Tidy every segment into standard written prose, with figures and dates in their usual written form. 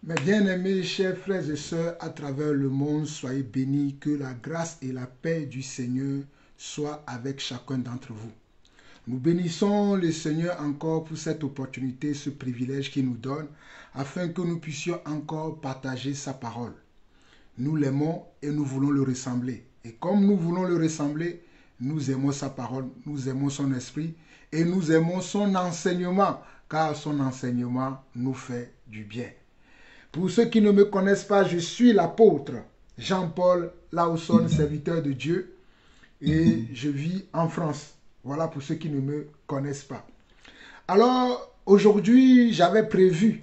Mes bien-aimés, chers frères et sœurs, à travers le monde, soyez bénis, que la grâce et la paix du Seigneur soient avec chacun d'entre vous. Nous bénissons le Seigneur encore pour cette opportunité, ce privilège qu'il nous donne, afin que nous puissions encore partager sa parole. Nous l'aimons et nous voulons le ressembler. Et comme nous voulons le ressembler, nous aimons sa parole, nous aimons son esprit et nous aimons son enseignement, car son enseignement nous fait du bien. Pour ceux qui ne me connaissent pas, je suis l'apôtre Jean-Paul Laosson, serviteur de Dieu, et je vis en France. Voilà pour ceux qui ne me connaissent pas. Alors, aujourd'hui, j'avais prévu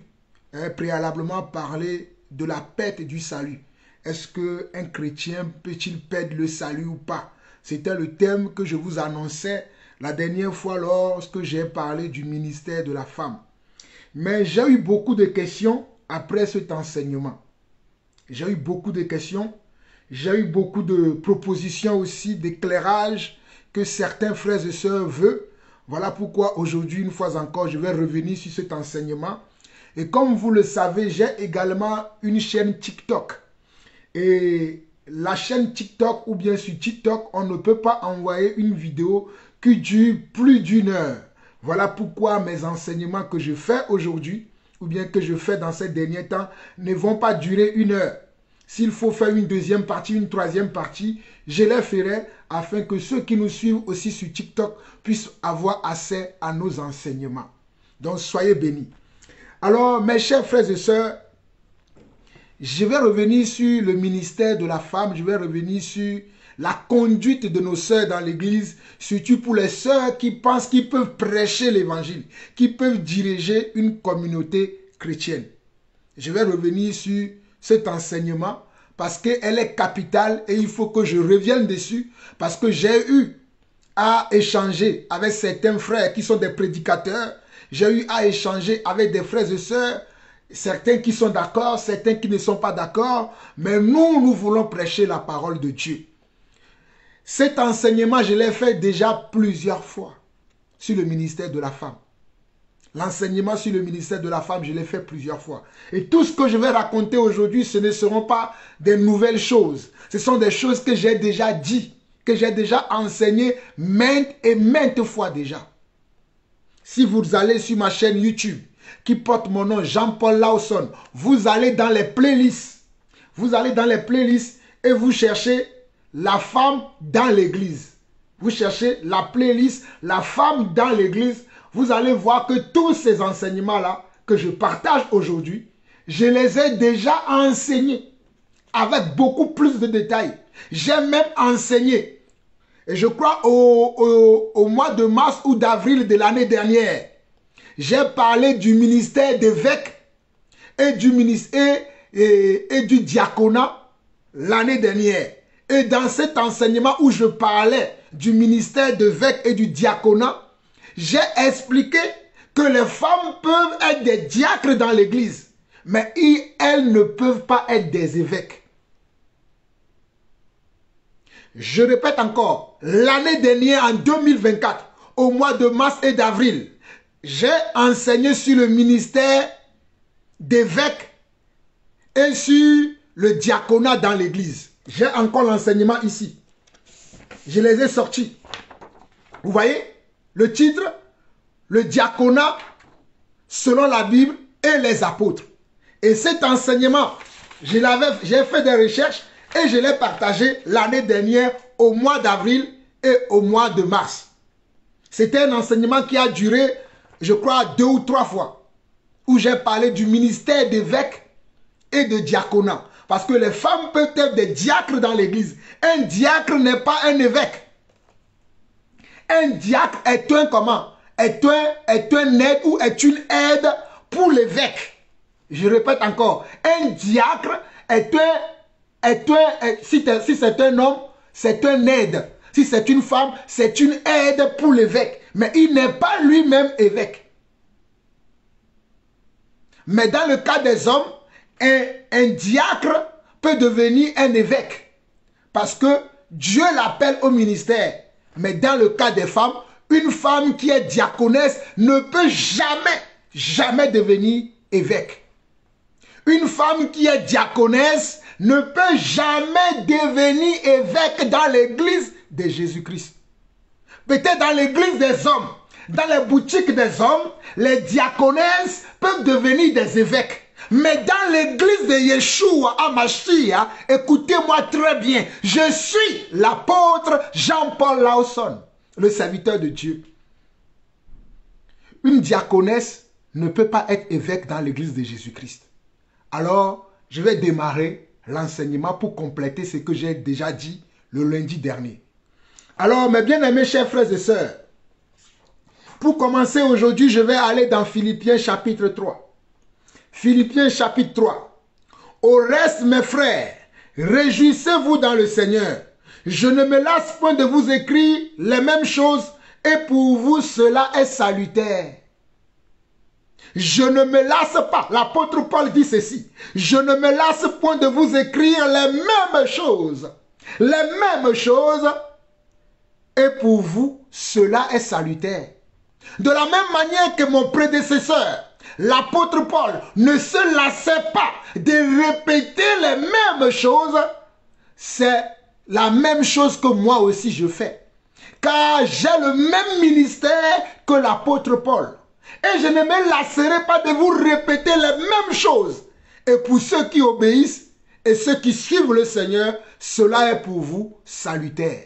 préalablement parler de la perte du salut. Est-ce qu'un chrétien peut-il perdre le salut ou pas? C'était le thème que je vous annonçais la dernière fois lorsque j'ai parlé du ministère de la femme. Mais j'ai eu beaucoup de questions après cet enseignement. J'ai eu beaucoup de questions, j'ai eu beaucoup de propositions aussi, d'éclairage que certains frères et sœurs veulent. Voilà pourquoi aujourd'hui, une fois encore, je vais revenir sur cet enseignement. Et comme vous le savez, j'ai également une chaîne TikTok. Et la chaîne TikTok ou bien sur TikTok, on ne peut pas envoyer une vidéo qui dure plus d'une heure. Voilà pourquoi mes enseignements que je fais aujourd'hui ou bien que je fais dans ces derniers temps ne vont pas durer une heure. S'il faut faire une deuxième partie, une troisième partie, je les ferai afin que ceux qui nous suivent aussi sur TikTok puissent avoir accès à nos enseignements. Donc soyez bénis. Alors mes chers frères et sœurs, je vais revenir sur le ministère de la femme, je vais revenir sur la conduite de nos sœurs dans l'église, surtout pour les sœurs qui pensent qu'ils peuvent prêcher l'évangile, qui peuvent diriger une communauté chrétienne. Je vais revenir sur cet enseignement parce qu'elle est capitale et il faut que je revienne dessus parce que j'ai eu à échanger avec certains frères qui sont des prédicateurs, j'ai eu à échanger avec des frères et sœurs, certains qui sont d'accord, certains qui ne sont pas d'accord, mais nous voulons prêcher la parole de Dieu. Cet enseignement, je l'ai fait déjà plusieurs fois sur le ministère de la femme. L'enseignement sur le ministère de la femme, je l'ai fait plusieurs fois. Et tout ce que je vais raconter aujourd'hui, ce ne seront pas des nouvelles choses. Ce sont des choses que j'ai déjà dit, que j'ai déjà enseigné maintes et maintes fois déjà. Si vous allez sur ma chaîne YouTube, qui porte mon nom, Jean-Paul Laosson, vous allez dans les playlists. Vous allez dans les playlists et vous cherchez la femme dans l'église. Vous cherchez la playlist, la femme dans l'église. Vous allez voir que tous ces enseignements-là que je partage aujourd'hui, je les ai déjà enseignés avec beaucoup plus de détails. J'ai même enseigné, et je crois au mois de mars ou d'avril de l'année dernière, j'ai parlé du ministère d'évêque et du diaconat l'année dernière. Et dans cet enseignement où je parlais du ministère d'évêque et du diaconat, j'ai expliqué que les femmes peuvent être des diacres dans l'église, mais elles ne peuvent pas être des évêques. Je répète encore, l'année dernière, en 2024, au mois de mars et d'avril, j'ai enseigné sur le ministère d'évêque et sur le diaconat dans l'église. J'ai encore l'enseignement ici. Je les ai sortis. Vous voyez le titre, le diaconat selon la Bible et les apôtres. Et cet enseignement, j'ai fait des recherches et je l'ai partagé l'année dernière au mois d'avril et au mois de mars. C'était un enseignement qui a duré, je crois, 2 ou 3 fois, où j'ai parlé du ministère d'évêque et de diaconat. Parce que les femmes peuvent être des diacres dans l'église. Un diacre n'est pas un évêque. Un diacre est un comment? Est un aide ou est une aide pour l'évêque. Je répète encore. Un diacre si c'est un homme, c'est un aide. Si c'est une femme, c'est une aide pour l'évêque. Mais il n'est pas lui-même évêque. Mais dans le cas des hommes, un diacre peut devenir un évêque. Parce que Dieu l'appelle au ministère. Mais dans le cas des femmes, une femme qui est diaconesse ne peut jamais devenir évêque. Une femme qui est diaconesse ne peut jamais devenir évêque dans l'église de Jésus-Christ. Peut-être dans l'église des hommes, dans les boutiques des hommes, les diaconesses peuvent devenir des évêques. Mais dans l'église de Yeshua HaMashiach, écoutez-moi très bien, je suis l'apôtre Jean-Paul Lawson, le serviteur de Dieu. Une diaconesse ne peut pas être évêque dans l'église de Jésus-Christ. Alors, je vais démarrer l'enseignement pour compléter ce que j'ai déjà dit le lundi dernier. Alors, mes bien-aimés chers frères et sœurs, pour commencer aujourd'hui, je vais aller dans Philippiens chapitre 3. Philippiens chapitre 3. Au reste, mes frères, réjouissez-vous dans le Seigneur. Je ne me lasse point de vous écrire les mêmes choses et pour vous cela est salutaire. Je ne me lasse pas. L'apôtre Paul dit ceci. Je ne me lasse point de vous écrire les mêmes choses. Les mêmes choses. Et pour vous, cela est salutaire. De la même manière que mon prédécesseur, l'apôtre Paul, ne se lassait pas de répéter les mêmes choses, c'est la même chose que moi aussi je fais. Car j'ai le même ministère que l'apôtre Paul. Et je ne me lasserai pas de vous répéter les mêmes choses. Et pour ceux qui obéissent et ceux qui suivent le Seigneur, cela est pour vous salutaire.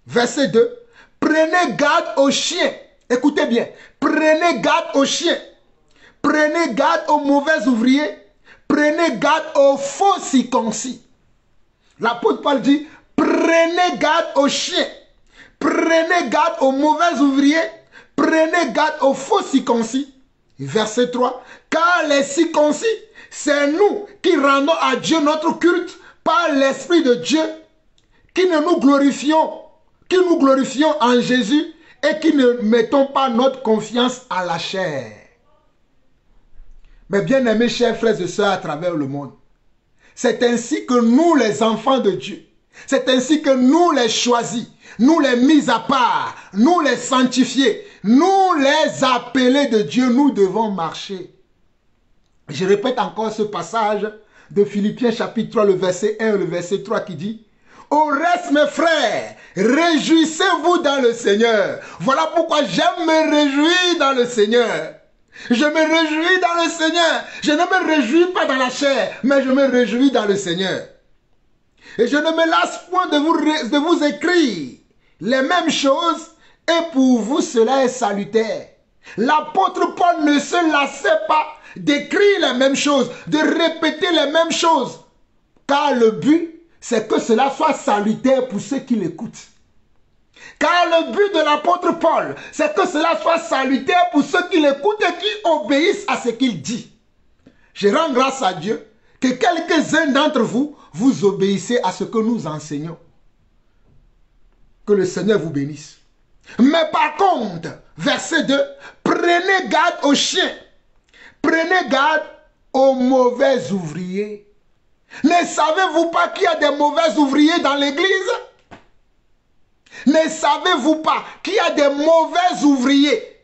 Verset 2. Prenez garde aux chiens. Écoutez bien. Prenez garde aux chiens. Prenez garde aux mauvais ouvriers. Prenez garde aux faux circoncis. L'apôtre Paul dit, prenez garde aux chiens. Prenez garde aux mauvais ouvriers. Prenez garde aux faux circoncis. Verset 3. Car les circoncis, c'est nous qui rendons à Dieu notre culte par l'Esprit de Dieu, qui nous glorifions en Jésus et qui ne mettons pas notre confiance à la chair. Mes bien-aimés chers frères et sœurs à travers le monde, c'est ainsi que nous les enfants de Dieu, c'est ainsi que nous les choisis, nous les mis à part, nous les sanctifiés, nous les appelés de Dieu, nous devons marcher. Je répète encore ce passage de Philippiens chapitre 3, le verset 1 et le verset 3 qui dit: au reste, mes frères, réjouissez-vous dans le Seigneur. Voilà pourquoi j'aime me réjouir dans le Seigneur. Je me réjouis dans le Seigneur. Je ne me réjouis pas dans la chair, mais je me réjouis dans le Seigneur. Et je ne me lasse point de vous écrire les mêmes choses, et pour vous cela est salutaire. L'apôtre Paul ne se lassait pas d'écrire les mêmes choses, de répéter les mêmes choses, car le but, c'est que cela soit salutaire pour ceux qui l'écoutent. Car le but de l'apôtre Paul, c'est que cela soit salutaire pour ceux qui l'écoutent et qui obéissent à ce qu'il dit. Je rends grâce à Dieu que quelques-uns d'entre vous, vous obéissez à ce que nous enseignons. Que le Seigneur vous bénisse. Mais par contre, verset 2, prenez garde aux chiens, prenez garde aux mauvais ouvriers. Ne savez-vous pas qu'il y a des mauvais ouvriers dans l'église? Ne savez-vous pas qu'il y a des mauvais ouvriers?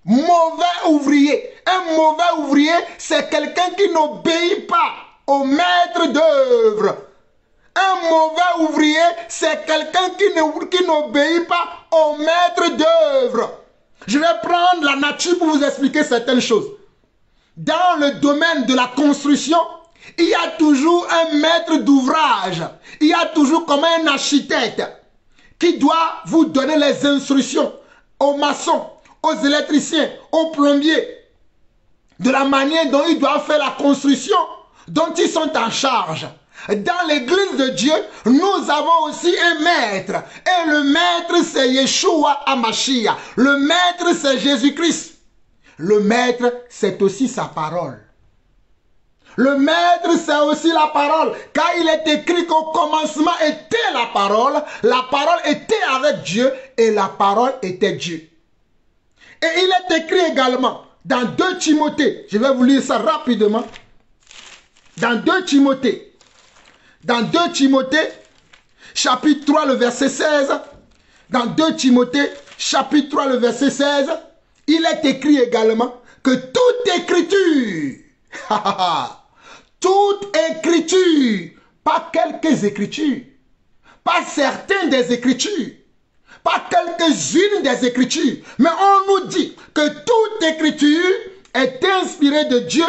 Mauvais ouvrier. Un mauvais ouvrier, c'est quelqu'un qui n'obéit pas au maître d'œuvre. Un mauvais ouvrier, c'est quelqu'un qui n'obéit pas au maître d'œuvre. Je vais prendre la nature pour vous expliquer certaines choses. Dans le domaine de la construction, il y a toujours un maître d'ouvrage. Il y a toujours comme un architecte qui doit vous donner les instructions aux maçons, aux électriciens, aux plombiers, de la manière dont ils doivent faire la construction, dont ils sont en charge. Dans l'église de Dieu, nous avons aussi un maître. Et le maître, c'est Yeshua HaMashiach. Le maître, c'est Jésus-Christ. Le maître, c'est aussi sa parole. Le maître, c'est aussi la parole. Car il est écrit qu'au commencement était la parole était avec Dieu et la parole était Dieu. Et il est écrit également dans 2 Timothée, je vais vous lire ça rapidement, dans 2 Timothée, chapitre 3, le verset 16, dans 2 Timothée, chapitre 3, le verset 16, il est écrit également que toute écriture, Toute écriture, pas quelques écritures, pas certaines des écritures, pas quelques-unes des écritures, mais on nous dit que toute écriture est inspirée de Dieu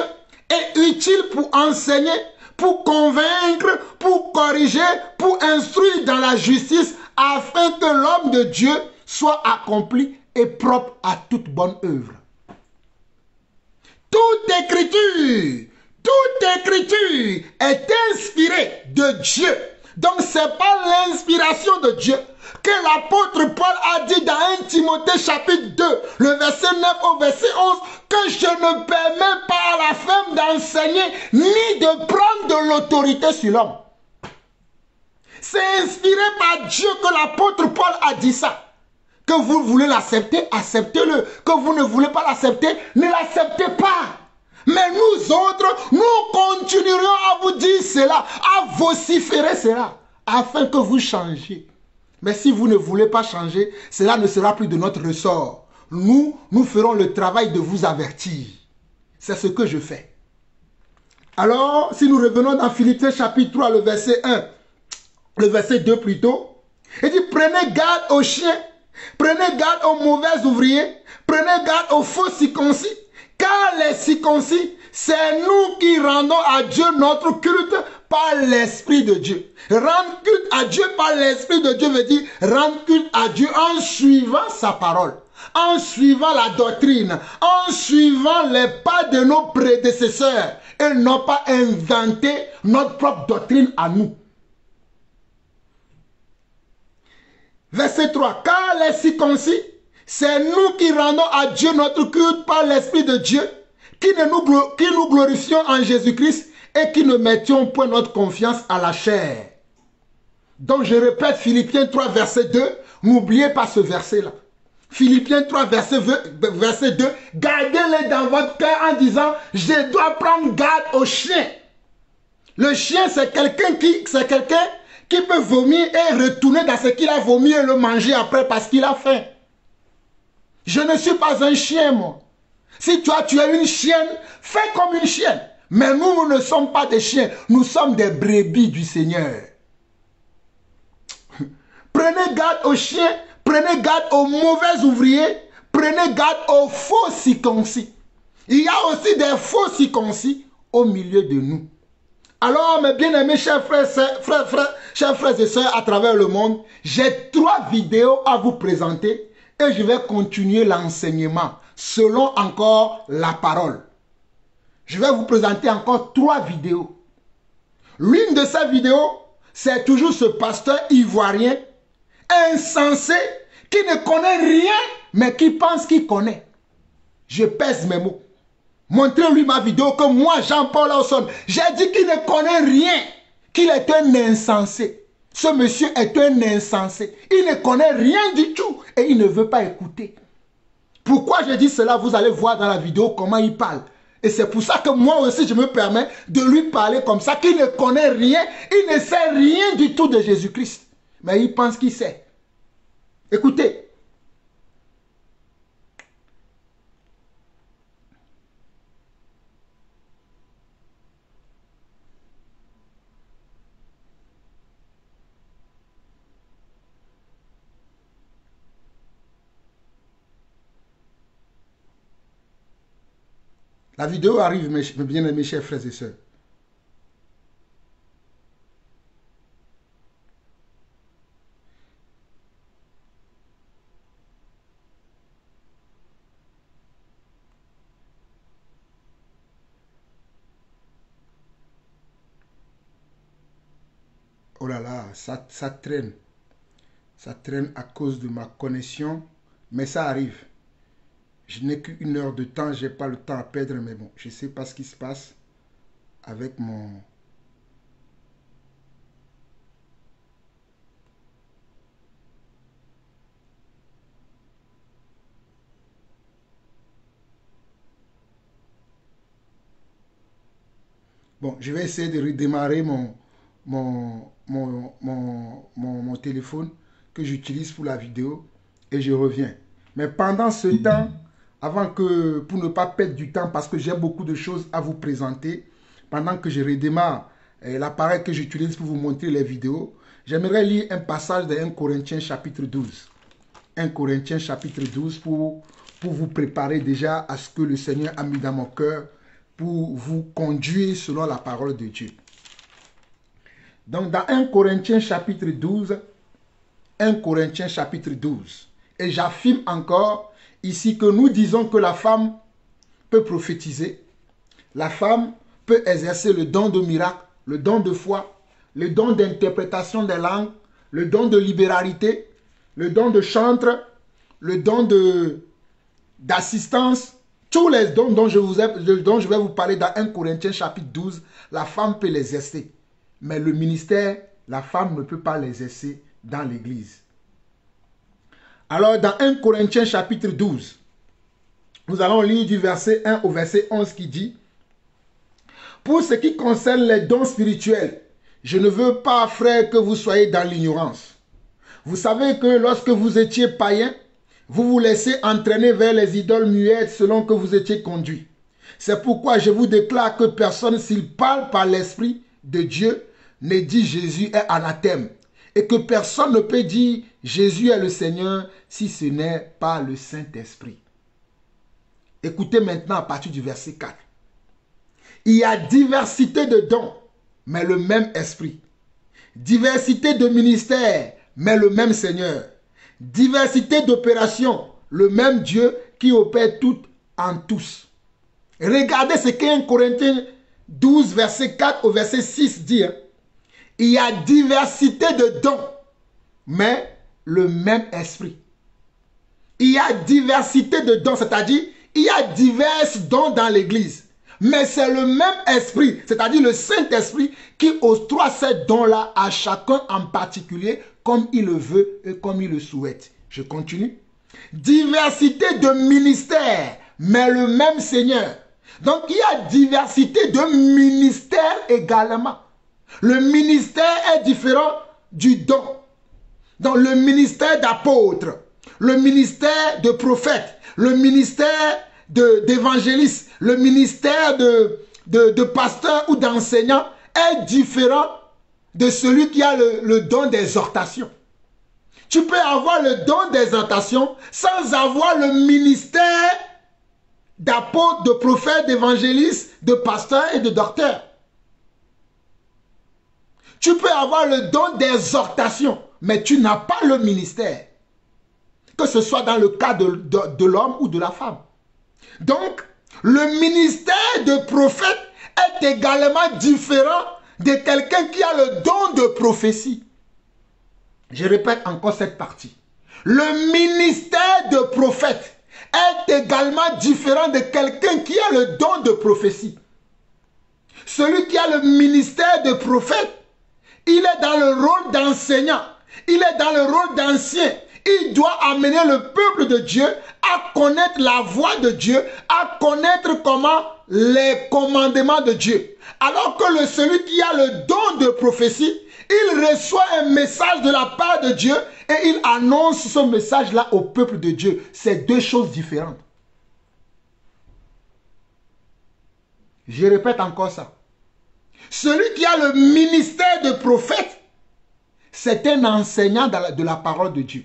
et utile pour enseigner, pour convaincre, pour corriger, pour instruire dans la justice, afin que l'homme de Dieu soit accompli et propre à toute bonne œuvre. Toute écriture est inspirée de Dieu. Donc ce n'est pas l'inspiration de Dieu que l'apôtre Paul a dit dans 1 Timothée chapitre 2, le verset 9 au verset 11, que je ne permets pas à la femme d'enseigner ni de prendre de l'autorité sur l'homme. C'est inspiré par Dieu que l'apôtre Paul a dit ça. Que vous voulez l'accepter, acceptez-le. Que vous ne voulez pas l'accepter, ne l'acceptez pas. Mais nous autres, nous continuerons à vous dire cela, à vociférer cela, afin que vous changiez. Mais si vous ne voulez pas changer, cela ne sera plus de notre ressort. Nous ferons le travail de vous avertir. C'est ce que je fais. Alors, si nous revenons dans Philippiens chapitre 3, le verset 1, le verset 2 plutôt, il dit, prenez garde aux chiens, prenez garde aux mauvais ouvriers, prenez garde aux faux circoncis, car les circoncis, c'est nous qui rendons à Dieu notre culte par l'Esprit de Dieu. Rendre culte à Dieu par l'Esprit de Dieu veut dire rendre culte à Dieu en suivant sa parole, en suivant la doctrine, en suivant les pas de nos prédécesseurs et non pas inventer notre propre doctrine à nous. Verset 3. Car les circoncis, c'est nous qui rendons à Dieu notre culte par l'Esprit de Dieu, qui nous glorifions en Jésus-Christ et qui ne mettions point notre confiance à la chair. Donc je répète Philippiens 3, verset 2. N'oubliez pas ce verset-là. Philippiens 3, verset 2. Gardez-les dans votre cœur en disant, je dois prendre garde au chien. Le chien, c'est quelqu'un qui peut vomir et retourner dans ce qu'il a vomi et le manger après parce qu'il a faim. Je ne suis pas un chien, moi. Si toi, tu es une chienne, fais comme une chienne. Mais nous ne sommes pas des chiens. Nous sommes des brebis du Seigneur. Prenez garde aux chiens, prenez garde aux mauvais ouvriers, prenez garde aux faux circoncis. Il y a aussi des faux circoncis au milieu de nous. Alors, mes bien-aimés, chers frères et sœurs à travers le monde, j'ai 3 vidéos à vous présenter et je vais continuer l'enseignement selon encore la parole. Je vais vous présenter encore 3 vidéos. L'une de ces vidéos, c'est toujours ce pasteur ivoirien insensé qui ne connaît rien mais qui pense qu'il connaît. Je pèse mes mots. Montrez-lui ma vidéo que moi, Jean-Paul Lawson, j'ai dit qu'il ne connaît rien, qu'il est un insensé. Ce monsieur est un insensé. Il ne connaît rien du tout et il ne veut pas écouter. Pourquoi je dis cela? Vous allez voir dans la vidéo comment il parle. Et c'est pour ça que moi aussi, je me permets de lui parler comme ça, qu'il ne connaît rien, il ne sait rien du tout de Jésus-Christ. Mais il pense qu'il sait. Écoutez. La vidéo arrive, mes bien-aimés chers frères et sœurs. Oh là là, ça traîne. Ça traîne à cause de ma connexion, mais ça arrive. Je n'ai qu'1 heure de temps, je n'ai pas le temps à perdre, mais bon, je ne sais pas ce qui se passe avec mon... Bon, je vais essayer de redémarrer mon téléphone que j'utilise pour la vidéo et je reviens. Mais pendant ce temps, pour ne pas perdre du temps, parce que j'ai beaucoup de choses à vous présenter, pendant que je redémarre l'appareil que j'utilise pour vous montrer les vidéos, j'aimerais lire un passage de 1 Corinthiens chapitre 12. 1 Corinthiens chapitre 12 pour vous préparer déjà à ce que le Seigneur a mis dans mon cœur pour vous conduire selon la parole de Dieu. Donc dans 1 Corinthiens chapitre 12, 1 Corinthiens chapitre 12, et j'affirme encore ici que nous disons que la femme peut prophétiser, la femme peut exercer le don de miracle, le don de foi, le don d'interprétation des langues, le don de libéralité, le don de chantre, le don d'assistance, tous les dons dont je vais vous parler dans 1 Corinthiens chapitre 12, la femme peut les exercer. Mais le ministère, la femme ne peut pas l'exercer dans l'église. Alors dans 1 Corinthiens chapitre 12, nous allons lire du verset 1 au verset 11 qui dit: pour ce qui concerne les dons spirituels, je ne veux pas, frères, que vous soyez dans l'ignorance. Vous savez que lorsque vous étiez païens, vous vous laissez entraîner vers les idoles muettes selon que vous étiez conduits. C'est pourquoi je vous déclare que personne, s'il parle par l'Esprit de Dieu, ne dit Jésus est anathème. Et que personne ne peut dire Jésus est le Seigneur si ce n'est pas le Saint-Esprit. Écoutez maintenant à partir du verset 4. Il y a diversité de dons, mais le même esprit. Diversité de ministères, mais le même Seigneur. Diversité d'opérations, le même Dieu qui opère tout en tous. Regardez ce qu'un Corinthiens 12, verset 4 au verset 6 dit. Il y a diversité de dons, mais le même esprit. Il y a diversité de dons, c'est-à-dire il y a divers dons dans l'église. Mais c'est le même esprit, c'est-à-dire le Saint-Esprit, qui octroie ces dons-là à chacun en particulier, comme il le veut et comme il le souhaite. Je continue. Diversité de ministères, mais le même Seigneur. Donc il y a diversité de ministères également. Le ministère est différent du don. Donc le ministère d'apôtre, le ministère de prophète, le ministère d'évangéliste, le ministère de pasteur ou d'enseignant est différent de celui qui a le don d'exhortation. Tu peux avoir le don d'exhortation sans avoir le ministère d'apôtre, de prophète, d'évangéliste, de pasteur et de docteur. Tu peux avoir le don d'exhortation, mais tu n'as pas le ministère. Que ce soit dans le cas de l'homme ou de la femme. Donc, le ministère de prophète est également différent de quelqu'un qui a le don de prophétie. Je répète encore cette partie. Le ministère de prophète est également différent de quelqu'un qui a le don de prophétie. Celui qui a le ministère de prophète, il est dans le rôle d'enseignant, il est dans le rôle d'ancien. Il doit amener le peuple de Dieu à connaître la voix de Dieu, à connaître comment les commandements de Dieu. Alors que celui qui a le don de prophétie, il reçoit un message de la part de Dieu et il annonce ce message-là au peuple de Dieu. C'est deux choses différentes. Je répète encore ça. Celui qui a le ministère de prophète, c'est un enseignant de la parole de Dieu.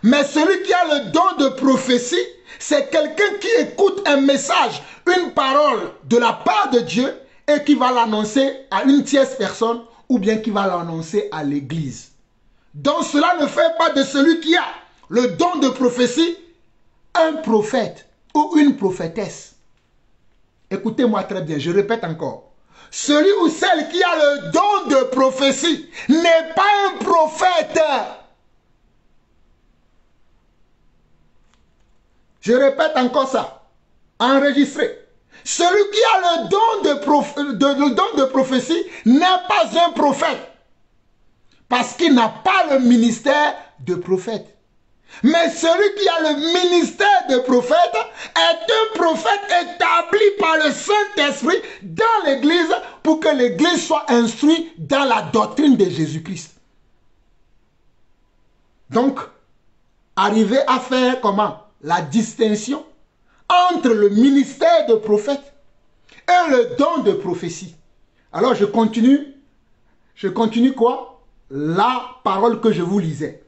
Mais celui qui a le don de prophétie, c'est quelqu'un qui écoute un message, une parole de la part de Dieu et qui va l'annoncer à une tierce personne ou bien qui va l'annoncer à l'église. Donc cela ne fait pas de celui qui a le don de prophétie un prophète ou une prophétesse. Écoutez-moi très bien, je répète encore. Celui ou celle qui a le don de prophétie n'est pas un prophète. Je répète encore ça. Enregistré. Celui qui a le don de prophétie n'est pas un prophète. Parce qu'il n'a pas le ministère de prophète. Mais celui qui a le ministère de prophète est un prophète établi par le Saint-Esprit dans l'église pour que l'église soit instruite dans la doctrine de Jésus-Christ. Donc, arriver à faire comment? La distinction entre le ministère de prophète et le don de prophétie. Alors je continue quoi? La parole que je vous lisais.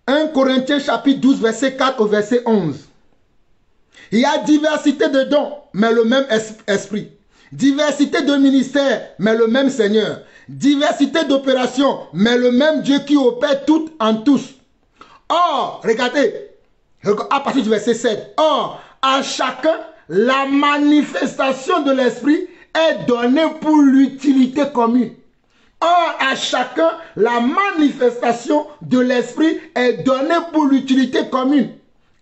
1 Corinthiens chapitre 12, verset 4 au verset 11. Il y a diversité de dons, mais le même esprit. Diversité de ministères, mais le même Seigneur. Diversité d'opérations, mais le même Dieu qui opère tout en tous. Or, regardez, à partir du verset 7. Or, à chacun, la manifestation de l'esprit est donnée pour l'utilité commune. Or, à chacun, la manifestation de l'esprit est donnée pour l'utilité commune.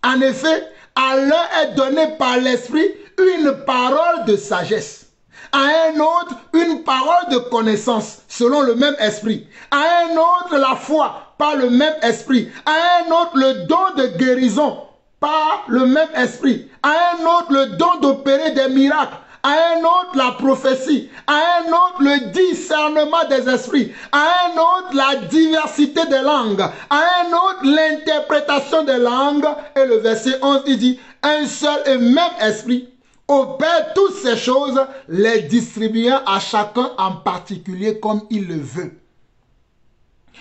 En effet, à l'un est donné par l'esprit une parole de sagesse. À un autre, une parole de connaissance, selon le même esprit. À un autre, la foi, par le même esprit. À un autre, le don de guérison, par le même esprit. À un autre, le don d'opérer des miracles. À un autre, la prophétie. À un autre, le discernement des esprits. À un autre, la diversité des langues. À un autre, l'interprétation des langues. Et le verset 11, il dit, un seul et même esprit opère toutes ces choses, les distribuant à chacun en particulier comme il le veut.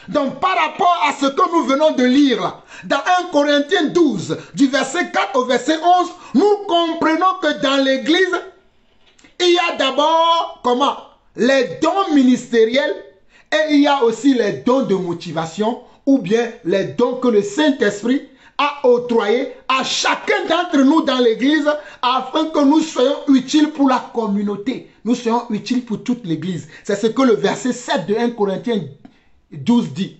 Donc par rapport à ce que nous venons de lire là, dans 1 Corinthiens 12, du verset 4 au verset 11, nous comprenons que dans l'église, il y a d'abord, comment? Les dons ministériels et il y a aussi les dons de motivation ou bien les dons que le Saint-Esprit a octroyé à chacun d'entre nous dans l'église afin que nous soyons utiles pour la communauté. Nous soyons utiles pour toute l'église. C'est ce que le verset 7 de 1 Corinthiens 12 dit.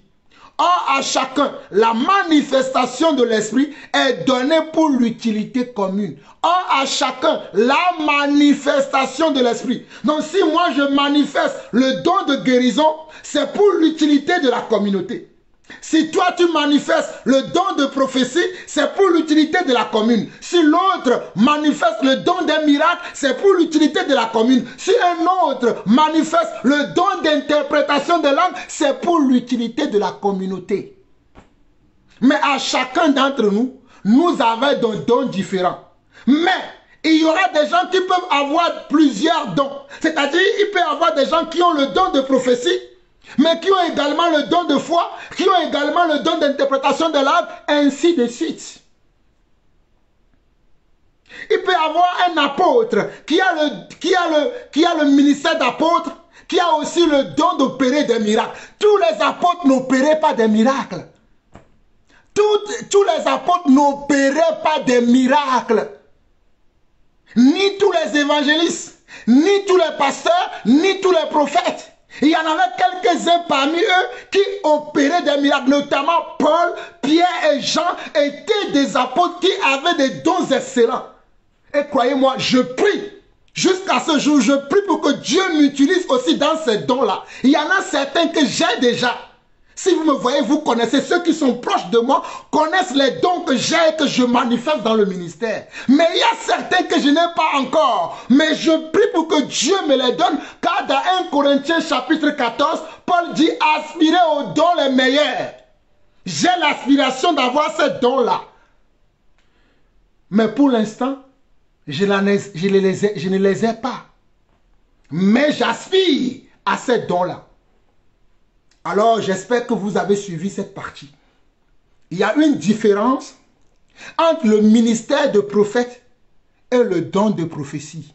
Or, à chacun, la manifestation de l'esprit est donnée pour l'utilité commune. Or, à chacun, la manifestation de l'esprit. Donc, si moi je manifeste le don de guérison, c'est pour l'utilité de la communauté. Si toi tu manifestes le don de prophétie, c'est pour l'utilité de la commune. Si l'autre manifeste le don d'un miracle, c'est pour l'utilité de la commune. Si un autre manifeste le don d'interprétation des langues, c'est pour l'utilité de la communauté. Mais à chacun d'entre nous, nous avons des dons différents. Mais il y aura des gens qui peuvent avoir plusieurs dons. C'est-à-dire, il peut y avoir des gens qui ont le don de prophétie, mais qui ont également le don de foi, qui ont également le don d'interprétation de l'âme, ainsi de suite. Il peut y avoir un apôtre qui a le ministère d'apôtre, qui a aussi le don d'opérer des miracles. Tous les apôtres n'opéraient pas des miracles. Tous les apôtres n'opéraient pas des miracles. Ni tous les évangélistes, ni tous les pasteurs, ni tous les prophètes. Il y en avait quelques-uns parmi eux qui opéraient des miracles, notamment Paul, Pierre et Jean étaient des apôtres qui avaient des dons excellents. Et croyez-moi, je prie, jusqu'à ce jour, je prie pour que Dieu m'utilise aussi dans ces dons-là. Il y en a certains que j'ai déjà. Si vous me voyez, vous connaissez, ceux qui sont proches de moi connaissent les dons que j'ai et que je manifeste dans le ministère. Mais il y a certains que je n'ai pas encore. Mais je prie pour que Dieu me les donne, car dans 1 Corinthiens chapitre 14, Paul dit aspirez aux dons les meilleurs. J'ai l'aspiration d'avoir ces dons-là. Mais pour l'instant, je ne les ai pas. Mais j'aspire à ces dons-là. Alors, j'espère que vous avez suivi cette partie. Il y a une différence entre le ministère de prophète et le don de prophétie.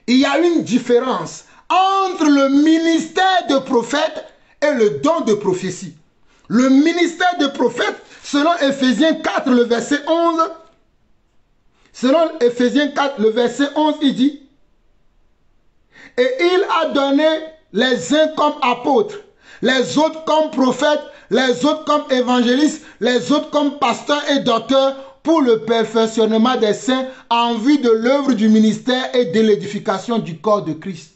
Il y a une différence entre le ministère de prophète et le don de prophétie. Le ministère de prophète, selon Éphésiens 4, le verset 11, selon Éphésiens 4, le verset 11, il dit, « Et il a donné les uns comme apôtres, les autres comme prophètes, les autres comme évangélistes, les autres comme pasteurs et docteurs pour le perfectionnement des saints en vue de l'œuvre du ministère et de l'édification du corps de Christ. »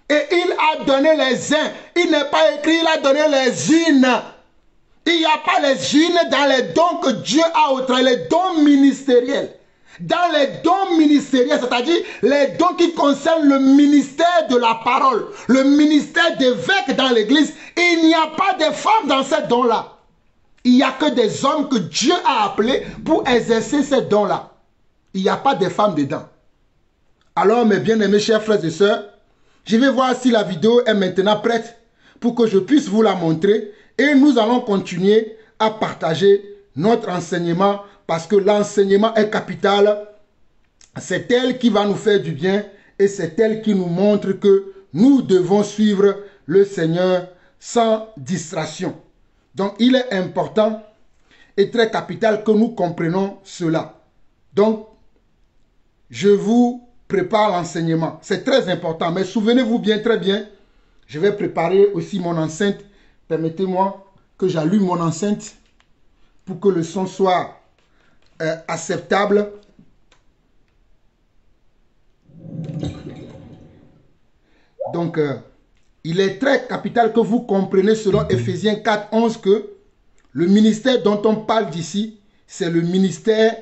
Et il a donné les uns. Il n'est pas écrit, il a donné les unes. Il n'y a pas les unes dans les dons que Dieu a octroyés, les dons ministériels. Dans les dons ministériels, c'est-à-dire les dons qui concernent le ministère de la parole, le ministère d'évêque dans l'église, il n'y a pas de femmes dans ces dons-là. Il n'y a que des hommes que Dieu a appelés pour exercer ces dons-là. Il n'y a pas de femmes dedans. Alors, mes bien-aimés chers frères et sœurs, je vais voir si la vidéo est maintenant prête pour que je puisse vous la montrer. Et nous allons continuer à partager notre enseignement parce que l'enseignement est capital. C'est elle qui va nous faire du bien et c'est elle qui nous montre que nous devons suivre le Seigneur sans distraction. Donc, il est important et très capital que nous comprenions cela. Donc, je vous prépare l'enseignement. C'est très important, mais souvenez-vous bien, très bien, je vais préparer aussi mon enceinte. Permettez-moi que j'allume mon enceinte pour que le son soit acceptable. Donc, il est très capital que vous compreniez selon Ephésiens 4, 11 que le ministère dont on parle d'ici, c'est le ministère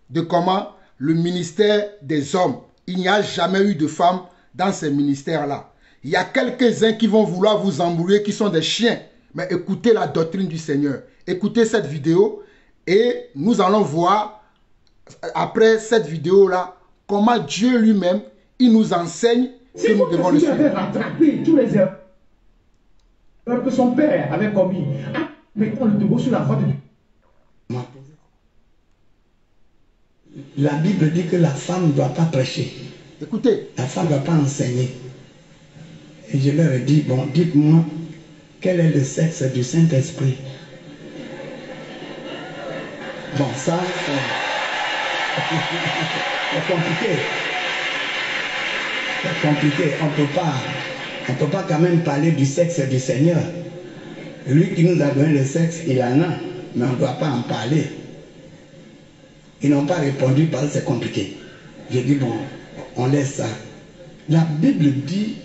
de comment? Le ministère des hommes. Il n'y a jamais eu de femmes dans ces ministères-là. Il y a quelques-uns qui vont vouloir vous embrouiller, qui sont des chiens. Mais écoutez la doctrine du Seigneur. Écoutez cette vidéo et nous allons voir, après cette vidéo-là, comment Dieu lui-même, il nous enseigne que nous devons le suivre. Il avait rattrapé tous les erreurs que son père avait commis. Mettons le Togo sur la voie de... La Bible dit que la femme ne doit pas prêcher. Écoutez. La femme ne doit pas enseigner. Et je leur ai dit, bon, dites-moi, quel est le sexe du Saint-Esprit? Bon, ça, c'est compliqué. C'est compliqué. On ne peut pas quand même parler du sexe du Seigneur. Lui qui nous a donné le sexe, il en a, mais on ne doit pas en parler. Ils n'ont pas répondu parce que c'est compliqué. J'ai dit, bon, on laisse ça. La Bible dit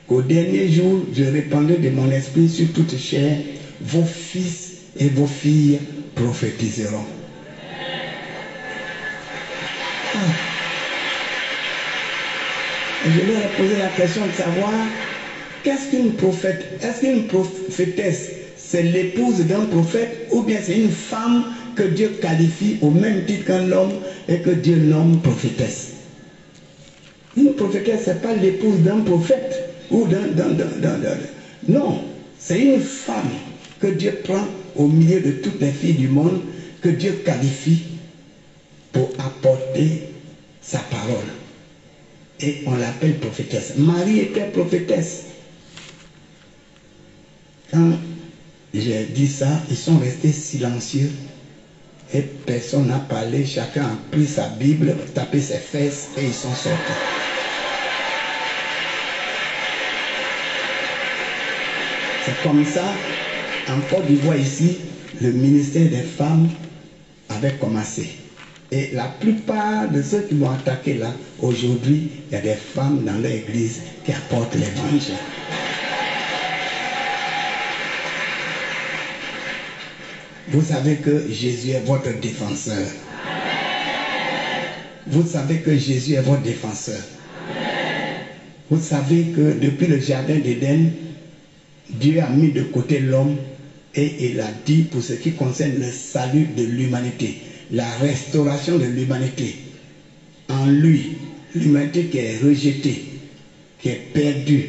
qu'au dernier jour, je répandrai de mon esprit sur toute chair, vos fils et vos filles prophétiseront. Et je leur ai posé la question de savoir, qu'est-ce qu'une prophète? Est-ce qu'une prophétesse, c'est l'épouse d'un prophète ou bien c'est une femme que Dieu qualifie au même titre qu'un homme et que Dieu nomme prophétesse? Une prophétesse, ce n'est pas l'épouse d'un prophète ou non, c'est une femme que Dieu prend au milieu de toutes les filles du monde, que Dieu qualifie pour apporter sa parole. Et on l'appelle prophétesse. Marie était prophétesse. Quand j'ai dit ça, ils sont restés silencieux. Et personne n'a parlé. Chacun a pris sa Bible, tapé ses fesses et ils sont sortis. C'est comme ça, en Côte d'Ivoire ici, le ministère des femmes avait commencé. Et la plupart de ceux qui m'ont attaqué là, aujourd'hui, il y a des femmes dans l'église qui apportent l'évangile. Vous savez que Jésus est votre défenseur. Vous savez que Jésus est votre défenseur. Vous savez que depuis le jardin d'Éden, Dieu a mis de côté l'homme et il a dit pour ce qui concerne le salut de l'humanité, la restauration de l'humanité. En lui, l'humanité qui est rejetée, qui est perdue,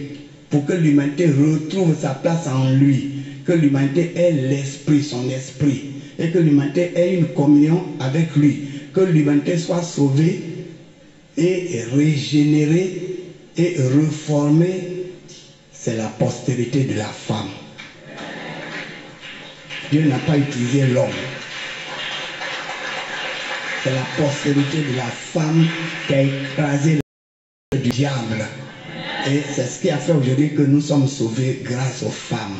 pour que l'humanité retrouve sa place en lui, que l'humanité ait l'esprit, son esprit, et que l'humanité ait une communion avec lui, que l'humanité soit sauvée et régénérée et reformée, c'est la postérité de la femme. Dieu n'a pas utilisé l'homme. C'est la postérité de la femme qui a écrasé le diable. Et c'est ce qui a fait aujourd'hui que nous sommes sauvés grâce aux femmes.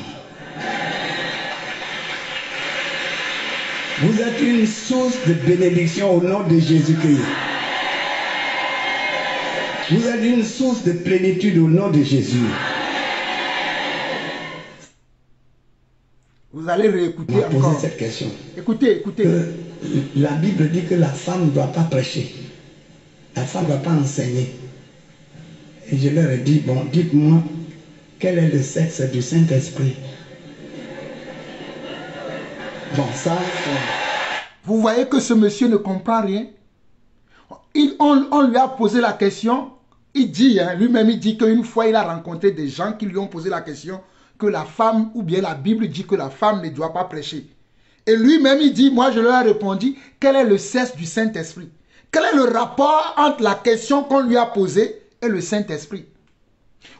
Vous êtes une source de bénédiction au nom de Jésus-Christ. Vous êtes une source de plénitude au nom de Jésus. Vous allez réécouter encore. Poser cette question. Écoutez, écoutez. La Bible dit que la femme ne doit pas prêcher. La femme ne doit pas enseigner. Et je leur ai dit, bon, dites-moi, quel est le sexe du Saint-Esprit? Bon, ça... Vous voyez que ce monsieur ne comprend rien. on lui a posé la question. Il dit, hein, lui-même, il dit qu'une fois, il a rencontré des gens qui lui ont posé la question que la femme, ou bien la Bible dit que la femme ne doit pas prêcher. Et lui-même, il dit, moi, je leur ai répondu, quel est le sexe du Saint-Esprit? Quel est le rapport entre la question qu'on lui a posée et le Saint-Esprit?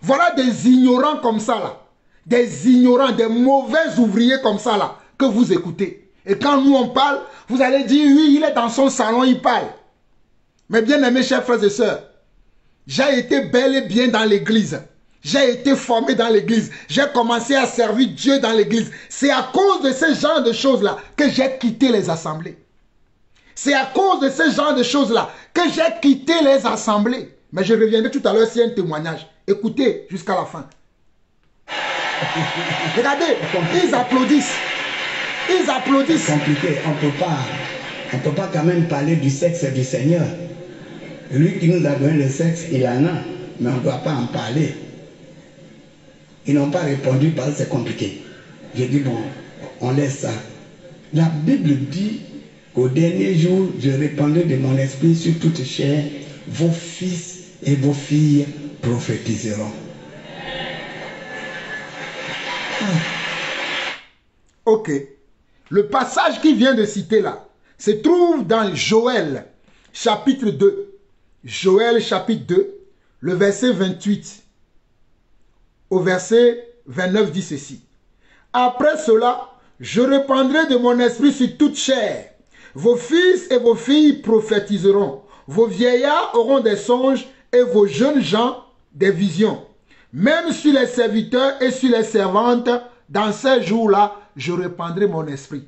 Voilà des ignorants comme ça, là. Des ignorants, des mauvais ouvriers comme ça, là, que vous écoutez. Et quand nous, on parle, vous allez dire, oui, il est dans son salon, il parle. Mais bien aimés, chers frères et sœurs, j'ai été bel et bien dans l'église. J'ai été formé dans l'église. J'ai commencé à servir Dieu dans l'église. C'est à cause de ce genre de choses-là que j'ai quitté les assemblées. C'est à cause de ce genre de choses-là que j'ai quitté les assemblées. Mais je reviendrai tout à l'heure s'il y a un témoignage. Écoutez jusqu'à la fin. Regardez, ils applaudissent. Ils applaudissent. C'est compliqué. On ne peut pas quand même parler du sexe du Seigneur. Lui qui nous a donné le sexe, il en a. Mais on ne doit pas en parler. Ils n'ont pas répondu parce que c'est compliqué. J'ai dit, bon, on laisse ça. La Bible dit qu'au dernier jour, je répandrai de mon esprit sur toute chair. Vos fils et vos filles prophétiseront. Ok. Le passage qu'il vient de citer là se trouve dans Joël, chapitre 2. Joël, chapitre 2, le verset 28 au verset 29 dit ceci. Après cela, je répandrai de mon esprit sur toute chair. Vos fils et vos filles prophétiseront. Vos vieillards auront des songes et vos jeunes gens des visions. Même sur les serviteurs et sur les servantes, dans ces jours-là, je répandrai mon esprit.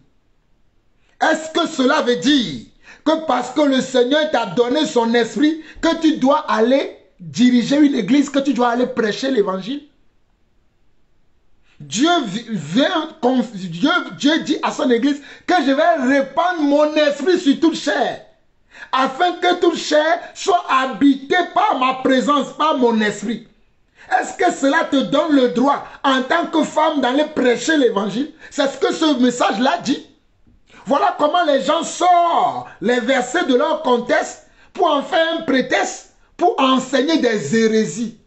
Est-ce que cela veut dire que parce que le Seigneur t'a donné son esprit, que tu dois aller diriger une église, que tu dois aller prêcher l'évangile? Dieu dit à son église que je vais répandre mon esprit sur toute chair, afin que toute chair soit habitée par ma présence, par mon esprit. Est-ce que cela te donne le droit, en tant que femme, d'aller prêcher l'évangile? C'est ce que ce message-là dit. Voilà comment les gens sortent les versets de leur contexte pour en faire un prétexte, pour enseigner des hérésies.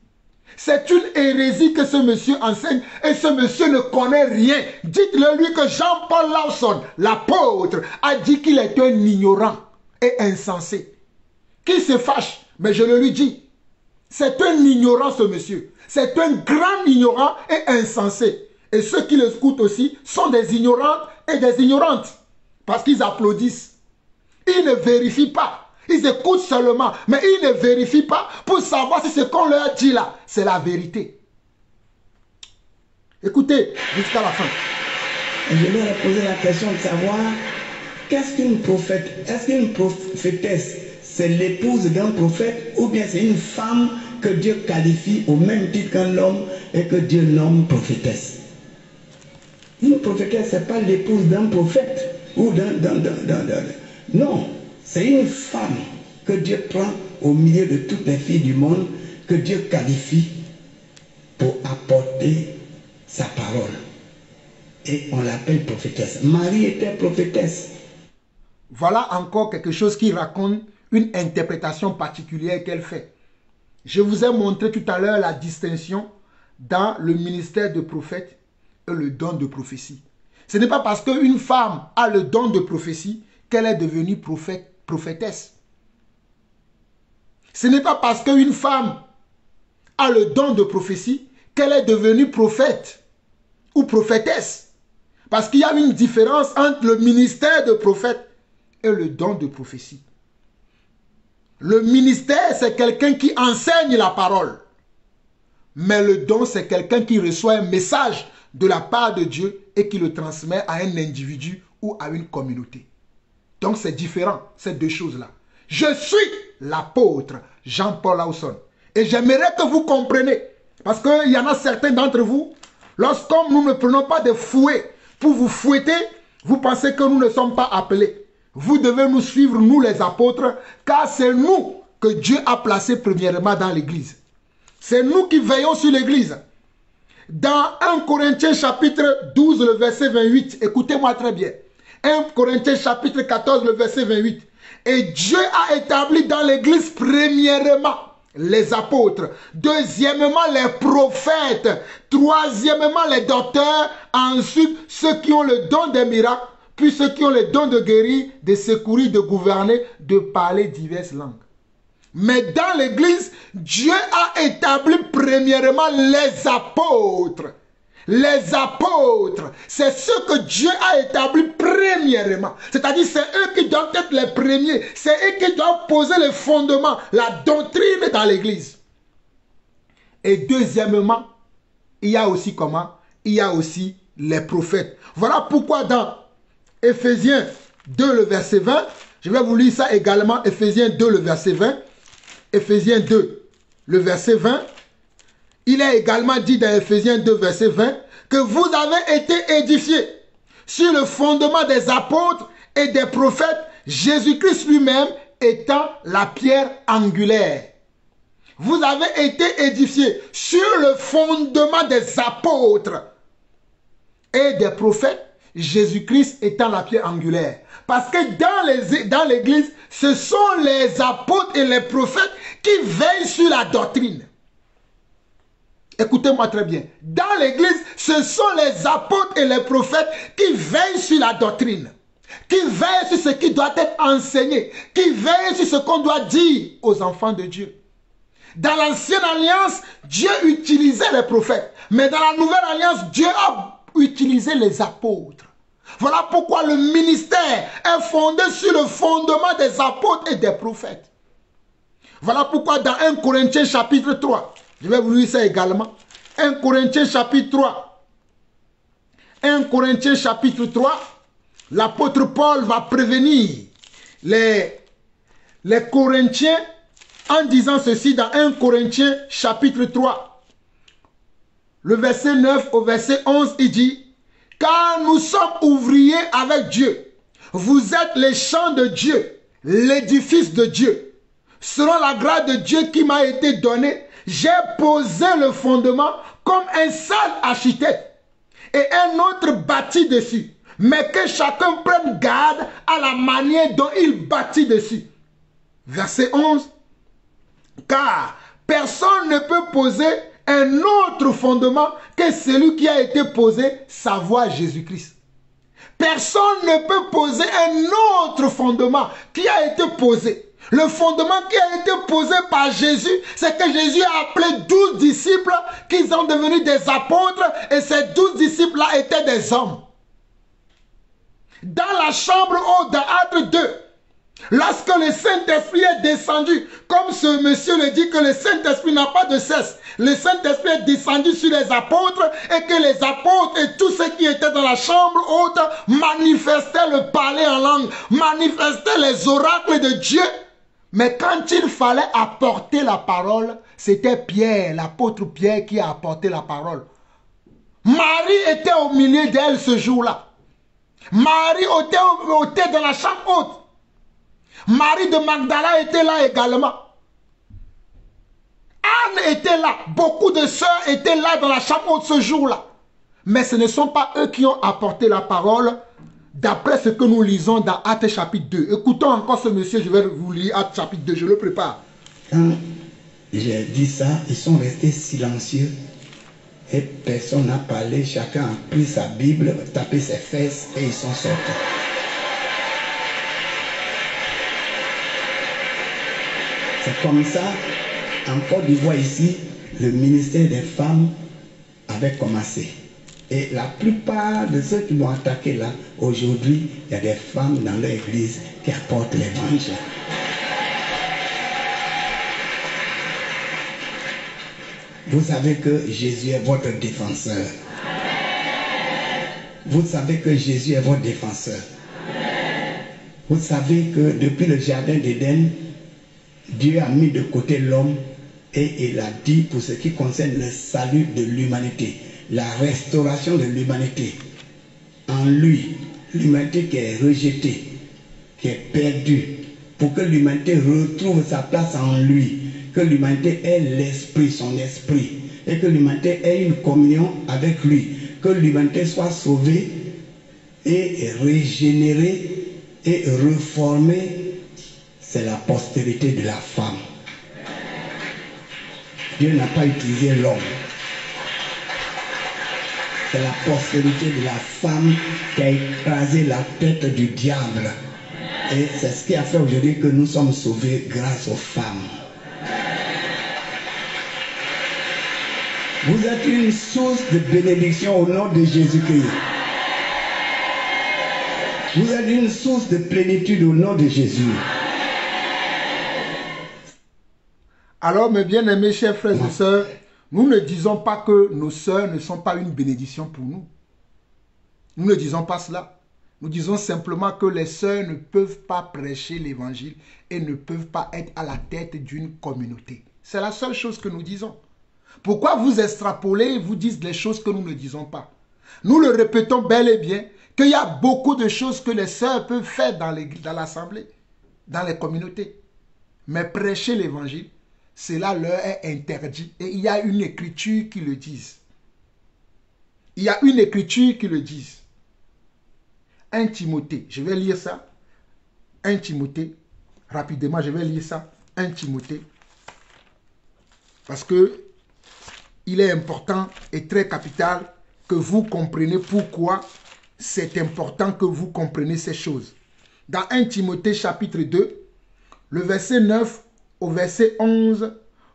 C'est une hérésie que ce monsieur enseigne et ce monsieur ne connaît rien. Dites-le lui que Jean-Paul Lawson, l'apôtre, a dit qu'il est un ignorant et insensé. Qui se fâche? Mais je le lui dis. C'est un ignorant ce monsieur. C'est un grand ignorant et insensé. Et ceux qui l'écoutent aussi sont des ignorants et des ignorantes. Parce qu'ils applaudissent. Ils ne vérifient pas. Ils écoutent seulement, mais ils ne vérifient pas pour savoir si ce qu'on leur dit là, c'est la vérité. Écoutez jusqu'à la fin. Je leur ai posé la question de savoir qu'est-ce qu'une prophète? Est-ce qu'une prophétesse, c'est l'épouse d'un prophète ou bien c'est une femme que Dieu qualifie au même titre qu'un homme et que Dieu nomme prophétesse? Une prophétesse, ce n'est pas l'épouse d'un prophète ou non. C'est une femme que Dieu prend au milieu de toutes les filles du monde, que Dieu qualifie pour apporter sa parole. Et on l'appelle prophétesse. Marie était prophétesse. Voilà encore quelque chose qui raconte une interprétation particulière qu'elle fait. Je vous ai montré tout à l'heure la distinction dans le ministère de prophète et le don de prophétie. Ce n'est pas parce qu'une femme a le don de prophétie qu'elle est devenue prophétesse. Ce n'est pas parce qu'une femme a le don de prophétie qu'elle est devenue prophète ou prophétesse. Parce qu'il y a une différence entre le ministère de prophète et le don de prophétie. Le ministère, c'est quelqu'un qui enseigne la parole. Mais le don, c'est quelqu'un qui reçoit un message de la part de Dieu et qui le transmet à un individu ou à une communauté. Donc c'est différent, ces deux choses-là. Je suis l'apôtre Jean-Paul Lawson. Et j'aimerais que vous compreniez. Parce qu'il y en a certains d'entre vous, lorsque nous ne prenons pas de fouet pour vous fouetter, vous pensez que nous ne sommes pas appelés. Vous devez nous suivre, nous les apôtres, car c'est nous que Dieu a placés premièrement dans l'église. C'est nous qui veillons sur l'église. Dans 1 Corinthiens chapitre 12, le verset 28, écoutez-moi très bien. 1 Corinthiens chapitre 14, le verset 28. Et Dieu a établi dans l'église premièrement les apôtres, deuxièmement les prophètes, troisièmement les docteurs, ensuite ceux qui ont le don des miracles, puis ceux qui ont le don de guérir, de secourir, de gouverner, de parler diverses langues. Mais dans l'église, Dieu a établi premièrement les apôtres. Les apôtres, c'est ce que Dieu a établi premièrement. C'est-à-dire, c'est eux qui doivent être les premiers. C'est eux qui doivent poser les fondements, la doctrine dans l'église. Et deuxièmement, il y a aussi comment? Il y a aussi les prophètes. Voilà pourquoi dans Éphésiens 2, le verset 20, je vais vous lire ça également, Éphésiens 2, le verset 20. Éphésiens 2, le verset 20. Il est également dit dans Éphésiens 2, verset 20, que vous avez été édifiés sur le fondement des apôtres et des prophètes, Jésus-Christ lui-même étant la pierre angulaire. Vous avez été édifiés sur le fondement des apôtres et des prophètes, Jésus-Christ étant la pierre angulaire. Parce que dans l'église, ce sont les apôtres et les prophètes qui veillent sur la doctrine. Écoutez-moi très bien. Dans l'église, ce sont les apôtres et les prophètes qui veillent sur la doctrine, qui veillent sur ce qui doit être enseigné, qui veillent sur ce qu'on doit dire aux enfants de Dieu. Dans l'ancienne alliance, Dieu utilisait les prophètes. Mais dans la nouvelle alliance, Dieu a utilisé les apôtres. Voilà pourquoi le ministère est fondé sur le fondement des apôtres et des prophètes. Voilà pourquoi dans 1 Corinthiens chapitre 3, je vais vous lire ça également. 1 Corinthiens chapitre 3. 1 Corinthiens chapitre 3. L'apôtre Paul va prévenir les Corinthiens en disant ceci dans 1 Corinthiens chapitre 3. Le verset 9 au verset 11, il dit: car nous sommes ouvriers avec Dieu. Vous êtes les champs de Dieu, l'édifice de Dieu. Selon la grâce de Dieu qui m'a été donnée, j'ai posé le fondement comme un sage architecte et un autre bâti dessus. Mais que chacun prenne garde à la manière dont il bâtit dessus. Verset 11. Car personne ne peut poser un autre fondement que celui qui a été posé, savoir Jésus-Christ. Personne ne peut poser un autre fondement qui a été posé. Le fondement qui a été posé par Jésus, c'est que Jésus a appelé 12 disciples qui sont devenus des apôtres et ces 12 disciples-là étaient des hommes. Dans la chambre haute dans Actes 2, lorsque le Saint-Esprit est descendu, comme ce monsieur le dit que le Saint-Esprit n'a pas de cesse, le Saint-Esprit est descendu sur les apôtres et que les apôtres et tous ceux qui étaient dans la chambre haute manifestaient le parler en langue, manifestaient les oracles de Dieu. Mais quand il fallait apporter la parole, c'était Pierre, l'apôtre Pierre qui a apporté la parole. Marie était au milieu d'elle ce jour-là. Marie était dans la chambre haute. Marie de Magdala était là également. Anne était là. Beaucoup de sœurs étaient là dans la chambre haute ce jour-là. Mais ce ne sont pas eux qui ont apporté la parole d'après ce que nous lisons dans Actes chapitre 2. Écoutons encore ce monsieur, je vais vous lire Actes chapitre 2, je le prépare. Quand j'ai dit ça, ils sont restés silencieux et personne n'a parlé. Chacun a pris sa Bible, tapé ses fesses et ils sont sortis. C'est comme ça, en Côte d'Ivoire ici, le ministère des femmes avait commencé. Et la plupart de ceux qui m'ont attaqué là, aujourd'hui, il y a des femmes dans l'église qui apportent l'évangile. Vous savez que Jésus est votre défenseur. Vous savez que Jésus est votre défenseur. Vous savez que depuis le jardin d'Éden, Dieu a mis de côté l'homme et il a dit pour ce qui concerne le salut de l'humanité, la restauration de l'humanité. En lui, l'humanité qui est rejetée, qui est perdue, pour que l'humanité retrouve sa place en lui, que l'humanité ait l'esprit, son esprit, et que l'humanité ait une communion avec lui, que l'humanité soit sauvée et régénérée et reformée c'est la postérité de la femme. Dieu n'a pas utilisé l'homme. C'est la postérité de la femme qui a écrasé la tête du diable. Et c'est ce qui a fait aujourd'hui que nous sommes sauvés grâce aux femmes. Vous êtes une source de bénédiction au nom de Jésus-Christ. Vous êtes une source de plénitude au nom de Jésus. Alors, mes bien-aimés chers frères et sœurs, nous ne disons pas que nos sœurs ne sont pas une bénédiction pour nous. Nous ne disons pas cela. Nous disons simplement que les sœurs ne peuvent pas prêcher l'évangile et ne peuvent pas être à la tête d'une communauté. C'est la seule chose que nous disons. Pourquoi vous extrapolez et vous dites les choses que nous ne disons pas? Nous le répétons bel et bien qu'il y a beaucoup de choses que les sœurs peuvent faire dans l'assemblée, dans les communautés. Mais prêcher l'évangile, cela leur est interdit. Et il y a une écriture qui le dise. Il y a une écriture qui le dise. 1 Timothée, je vais lire ça. 1 Timothée, rapidement, je vais lire ça. 1 Timothée. Parce que il est important et très capital que vous compreniez pourquoi c'est important que vous compreniez ces choses. Dans 1 Timothée chapitre 2, le verset 9 au verset 11,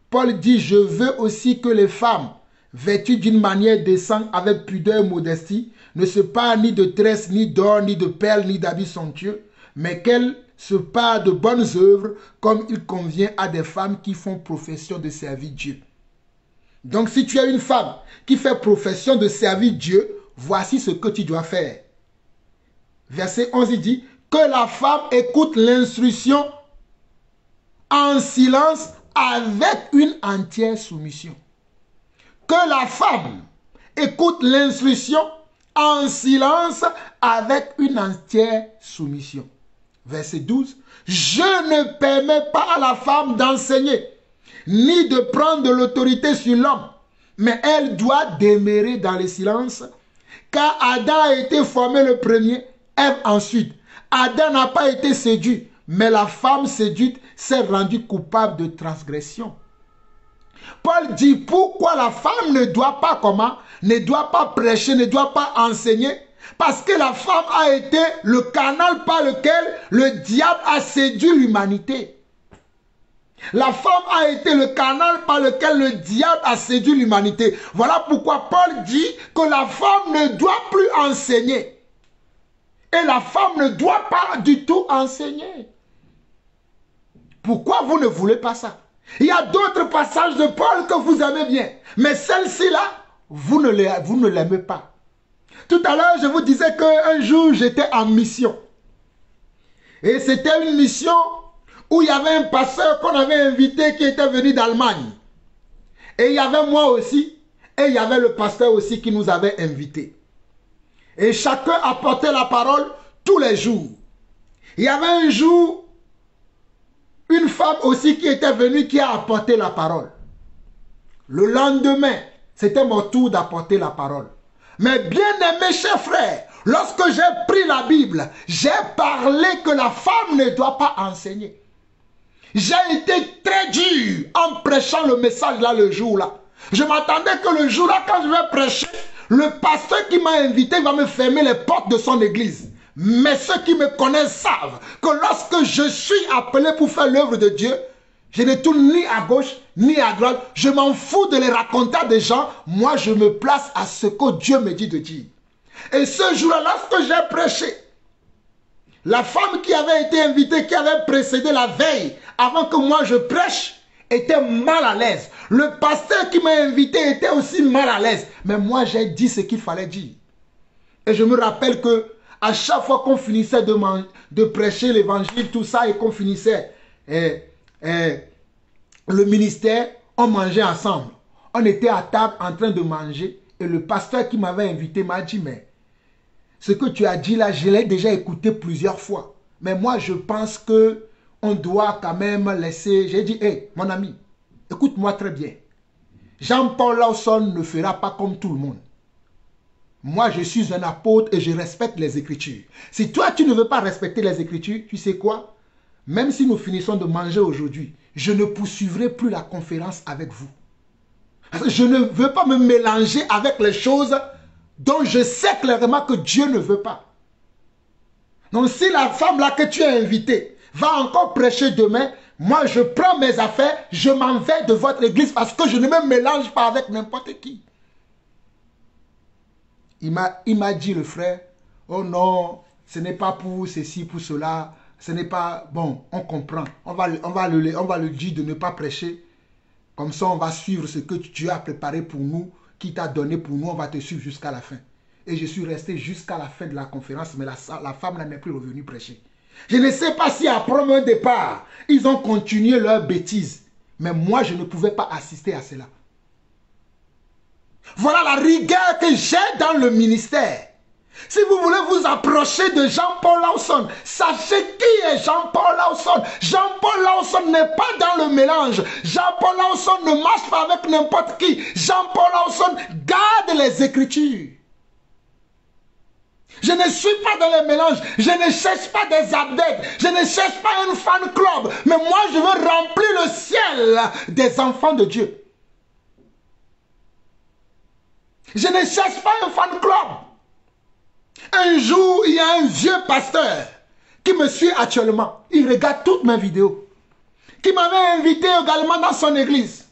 Paul dit « Je veux aussi que les femmes, vêtues d'une manière décente avec pudeur et modestie, ne se parent ni de tresses, ni d'or, ni de perles, ni d'habits somptueux, mais qu'elles se parent de bonnes œuvres comme il convient à des femmes qui font profession de servir Dieu. » Donc si tu es une femme qui fait profession de servir Dieu, voici ce que tu dois faire. Verset 11, il dit « Que la femme écoute l'instruction en silence avec une entière soumission. » Que la femme écoute l'instruction en silence avec une entière soumission. Verset 12. Je ne permets pas à la femme d'enseigner, ni de prendre de l'autorité sur l'homme, mais elle doit demeurer dans le silence, car Adam a été formé le premier, Ève ensuite. Adam n'a pas été séduit, mais la femme séduite s'est rendue coupable de transgression. Paul dit pourquoi la femme ne doit pas comment? Ne doit pas prêcher, ne doit pas enseigner. Parce que la femme a été le canal par lequel le diable a séduit l'humanité. La femme a été le canal par lequel le diable a séduit l'humanité. Voilà pourquoi Paul dit que la femme ne doit plus enseigner. Et la femme ne doit pas du tout enseigner. Pourquoi vous ne voulez pas ça? Il y a d'autres passages de Paul que vous aimez bien. Mais celle-ci-là, vous ne l'aimez pas. Tout à l'heure, je vous disais qu'un jour, j'étais en mission. Et c'était une mission où il y avait un pasteur qu'on avait invité qui était venu d'Allemagne. Et il y avait moi aussi. Et il y avait le pasteur aussi qui nous avait invités. Et chacun apportait la parole tous les jours. Il y avait un jour une femme aussi qui était venue qui a apporté la parole. Le lendemain, c'était mon tour d'apporter la parole. Mais bien aimés chers frères, lorsque j'ai pris la Bible, j'ai parlé que la femme ne doit pas enseigner. J'ai été très dur en prêchant le message là le jour là. Je m'attendais que le jour là, quand je vais prêcher, le pasteur qui m'a invité va me fermer les portes de son église. Mais ceux qui me connaissent savent que lorsque je suis appelé pour faire l'œuvre de Dieu, je ne tourne ni à gauche ni à droite. Je m'en fous de les raconter à des gens. Moi, je me place à ce que Dieu me dit de dire. Et ce jour-là, lorsque j'ai prêché, la femme qui avait été invitée, qui avait précédé la veille, avant que moi je prêche, était mal à l'aise. Le pasteur qui m'a invité était aussi mal à l'aise. Mais moi, j'ai dit ce qu'il fallait dire. Et je me rappelle que à chaque fois qu'on finissait de prêcher l'évangile, tout ça, et qu'on finissait le ministère, on mangeait ensemble. On était à table en train de manger. Et le pasteur qui m'avait invité m'a dit, mais ce que tu as dit là, je l'ai déjà écouté plusieurs fois. Mais moi, je pense que on doit quand même laisser... J'ai dit, hé, mon ami, écoute-moi très bien. Jean-Paul Lawson ne fera pas comme tout le monde. Moi, je suis un apôtre et je respecte les Écritures. Si toi, tu ne veux pas respecter les Écritures, tu sais quoi? même si nous finissons de manger aujourd'hui, je ne poursuivrai plus la conférence avec vous. Parce que je ne veux pas me mélanger avec les choses dont je sais clairement que Dieu ne veut pas. Donc si la femme là que tu as invitée va encore prêcher demain, moi je prends mes affaires, je m'en vais de votre église parce que je ne me mélange pas avec n'importe qui. Il m'a dit le frère, oh non, ce n'est pas pour ceci, pour cela, ce n'est pas... Bon, on comprend, on va le dire de ne pas prêcher. Comme ça, on va suivre ce que Dieu a préparé pour nous, qui t'a donné pour nous, on va te suivre jusqu'à la fin. Et je suis resté jusqu'à la fin de la conférence, mais la femme là n'est plus revenue prêcher. Je ne sais pas si après mon départ, ils ont continué leur bêtise. Mais moi, je ne pouvais pas assister à cela. Voilà la rigueur que j'ai dans le ministère. Si vous voulez vous approcher de Jean-Paul Lawson, sachez qui est Jean-Paul Lawson. Jean-Paul Lawson n'est pas dans le mélange. Jean-Paul Lawson ne marche pas avec n'importe qui. Jean-Paul Lawson garde les Écritures. Je ne suis pas dans les mélanges. Je ne cherche pas des adeptes. Je ne cherche pas un fan club. Mais moi, je veux remplir le ciel des enfants de Dieu. Je ne cherche pas un fan club. Un jour, il y a un vieux pasteur qui me suit actuellement. Il regarde toutes mes vidéos. Qui m'avait invité également dans son église.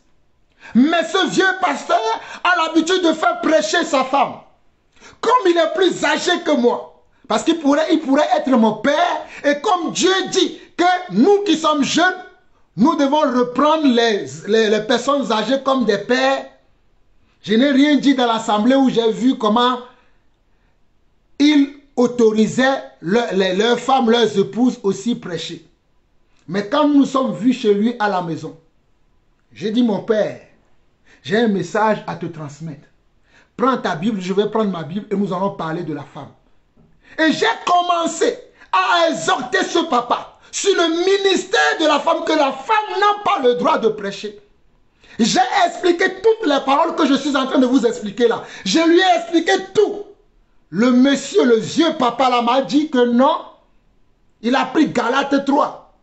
Mais ce vieux pasteur a l'habitude de faire prêcher sa femme. Comme il est plus âgé que moi. Parce qu'il pourrait être mon père. Et comme Dieu dit que nous qui sommes jeunes, nous devons reprendre les personnes âgées comme des pères. Je n'ai rien dit dans l'assemblée où j'ai vu comment ils autorisaient leurs femmes, leurs épouses aussi prêcher. Mais quand nous nous sommes vus chez lui à la maison, j'ai dit, mon père, j'ai un message à te transmettre. Prends ta Bible, je vais prendre ma Bible et nous allons parler de la femme. Et j'ai commencé à exhorter ce papa sur le ministère de la femme, que la femme n'a pas le droit de prêcher. J'ai expliqué toutes les paroles que je suis en train de vous expliquer là. Je lui ai expliqué tout. Le monsieur, le vieux papa là m'a dit que non. Il a pris Galates 3.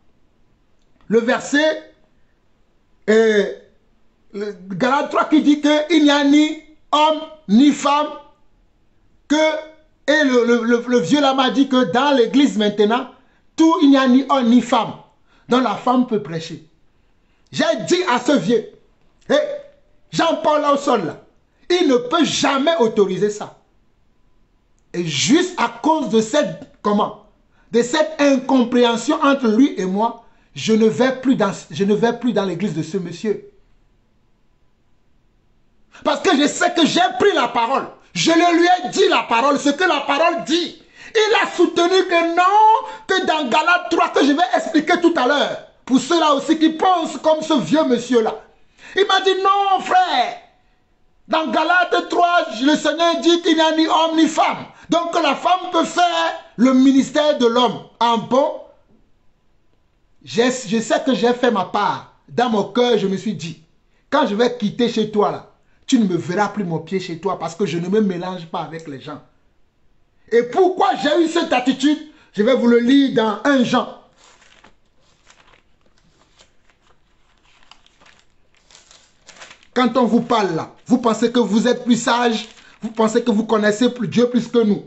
Le verset Galates 3 qui dit qu'il n'y a ni homme ni femme. Et le vieux là m'a dit que dans l'église maintenant, tout, il n'y a ni homme ni femme. Donc la femme peut prêcher. J'ai dit à ce vieux, hey, Jean-Paul Lawson là, il ne peut jamais autoriser ça. Et juste à cause de cette, de cette incompréhension entre lui et moi, je ne vais plus dans l'église de ce monsieur. Parce que je sais que j'ai pris la parole. Je lui ai dit la parole, ce que la parole dit. Il a soutenu que non, que dans Galates 3, que je vais expliquer tout à l'heure. Pour ceux-là aussi qui pensent comme ce vieux monsieur-là. Il m'a dit non, frère. Dans Galates 3, le Seigneur dit qu'il n'y a ni homme ni femme. Donc la femme peut faire le ministère de l'homme. En bon, je sais que j'ai fait ma part. Dans mon cœur, je me suis dit, quand je vais quitter chez toi, là, tu ne me verras plus mon pied chez toi parce que je ne me mélange pas avec les gens. Et pourquoi j'ai eu cette attitude? Je vais vous le lire dans 1 Jean. Quand on vous parle là, vous pensez que vous êtes plus sage, vous pensez que vous connaissez Dieu plus que nous.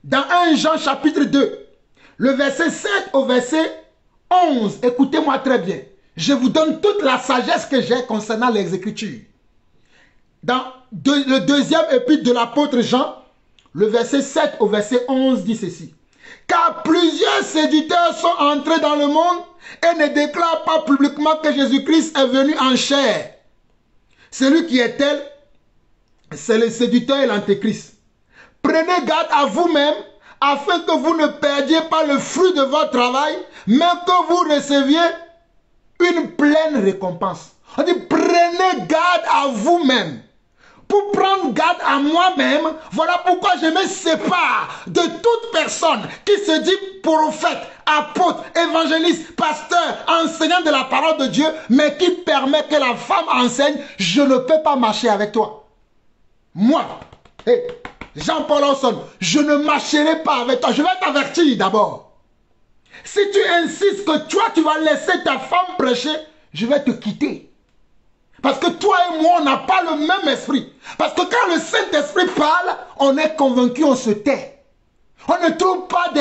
Dans 1 Jean chapitre 2, le verset 7 au verset 11, écoutez-moi très bien. Je vous donne toute la sagesse que j'ai concernant les Écritures. Dans le deuxième épître de l'apôtre Jean, le verset 7 au verset 11 dit ceci. Car plusieurs séducteurs sont entrés dans le monde et ne déclarent pas publiquement que Jésus-Christ est venu en chair. Celui qui est tel, c'est le séducteur et l'antéchrist. Prenez garde à vous-même afin que vous ne perdiez pas le fruit de votre travail, mais que vous receviez une pleine récompense. On dit prenez garde à vous-même. Pour prendre garde à moi-même, voilà pourquoi je me sépare de toute personne qui se dit prophète, apôtre, évangéliste, pasteur, enseignant de la parole de Dieu, mais qui permet que la femme enseigne. Je ne peux pas marcher avec toi. Moi, Jean-Paul Lawson, je ne marcherai pas avec toi. Je vais t'avertir d'abord. Si tu insistes que toi, tu vas laisser ta femme prêcher, je vais te quitter. Parce que toi et moi, on n'a pas le même esprit. Parce que quand le Saint-Esprit parle, on est convaincu, on se tait. On ne trouve pas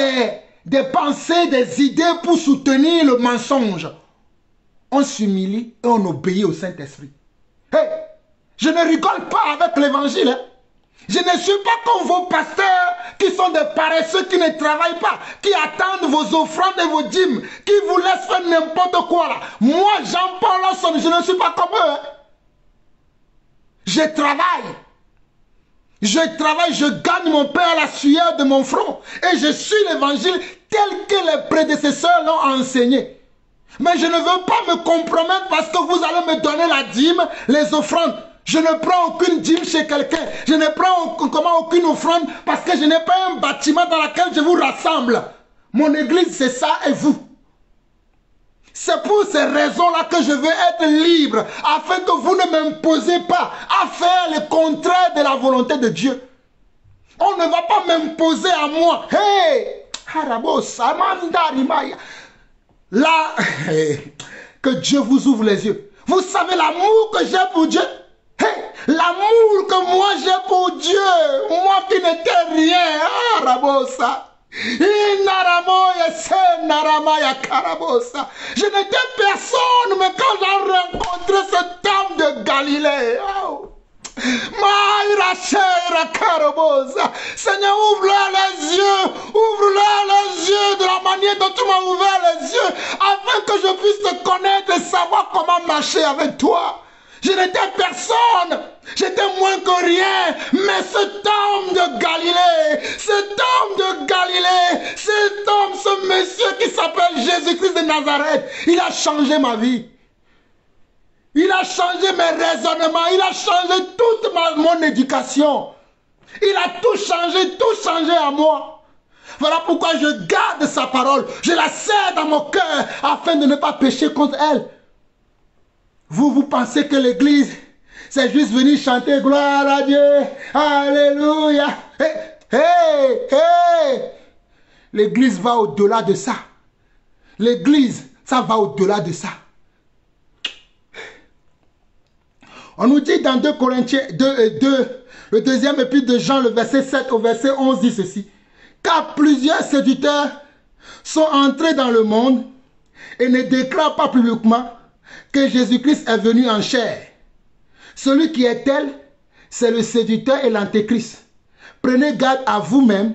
des pensées, des idées pour soutenir le mensonge. On s'humilie et on obéit au Saint-Esprit. Hey, je ne rigole pas avec l'évangile. Hein. Je ne suis pas comme vos pasteurs qui sont des paresseux, qui ne travaillent pas, qui attendent vos offrandes et vos dîmes, qui vous laissent faire n'importe quoi là. Moi, Jean-Paul Lawson, je ne suis pas comme eux. Hein. Je travaille. Je travaille, je gagne mon pain à la sueur de mon front. Et je suis l'évangile tel que les prédécesseurs l'ont enseigné. Mais je ne veux pas me compromettre parce que vous allez me donner la dîme, les offrandes. Je ne prends aucune dîme chez quelqu'un. Je ne prends aucune offrande parce que je n'ai pas un bâtiment dans lequel je vous rassemble. Mon église, c'est ça et vous. C'est pour ces raisons-là que je veux être libre, afin que vous ne m'imposez pas à faire le contraire de la volonté de Dieu. On ne va pas m'imposer à moi. Hey! Là, que Dieu vous ouvre les yeux. Vous savez l'amour que j'ai pour Dieu? Hey, l'amour que moi j'ai pour Dieu, moi qui n'étais rien, je n'étais personne, mais quand j'ai rencontré cet homme de Galilée, Seigneur, ouvre-leur les yeux de la manière dont tu m'as ouvert les yeux, afin que je puisse te connaître et savoir comment marcher avec toi. Je n'étais personne, j'étais moins que rien, mais cet homme de Galilée, ce monsieur qui s'appelle Jésus-Christ de Nazareth, il a changé ma vie. Il a changé mes raisonnements, il a changé toute mon éducation. Il a tout changé à moi. Voilà pourquoi je garde sa parole, je la serre dans mon cœur afin de ne pas pécher contre elle. Vous pensez que l'église, c'est juste venir chanter gloire à Dieu, alléluia. Hey. L'église va au-delà de ça. L'église, ça va au-delà de ça. On nous dit dans 2 Corinthiens 2, le deuxième épître de Jean, le verset 7 au verset 11 dit ceci. Car plusieurs séducteurs sont entrés dans le monde et ne déclarent pas publiquement que Jésus-Christ est venu en chair. Celui qui est tel, c'est le séducteur et l'antéchrist. Prenez garde à vous-même,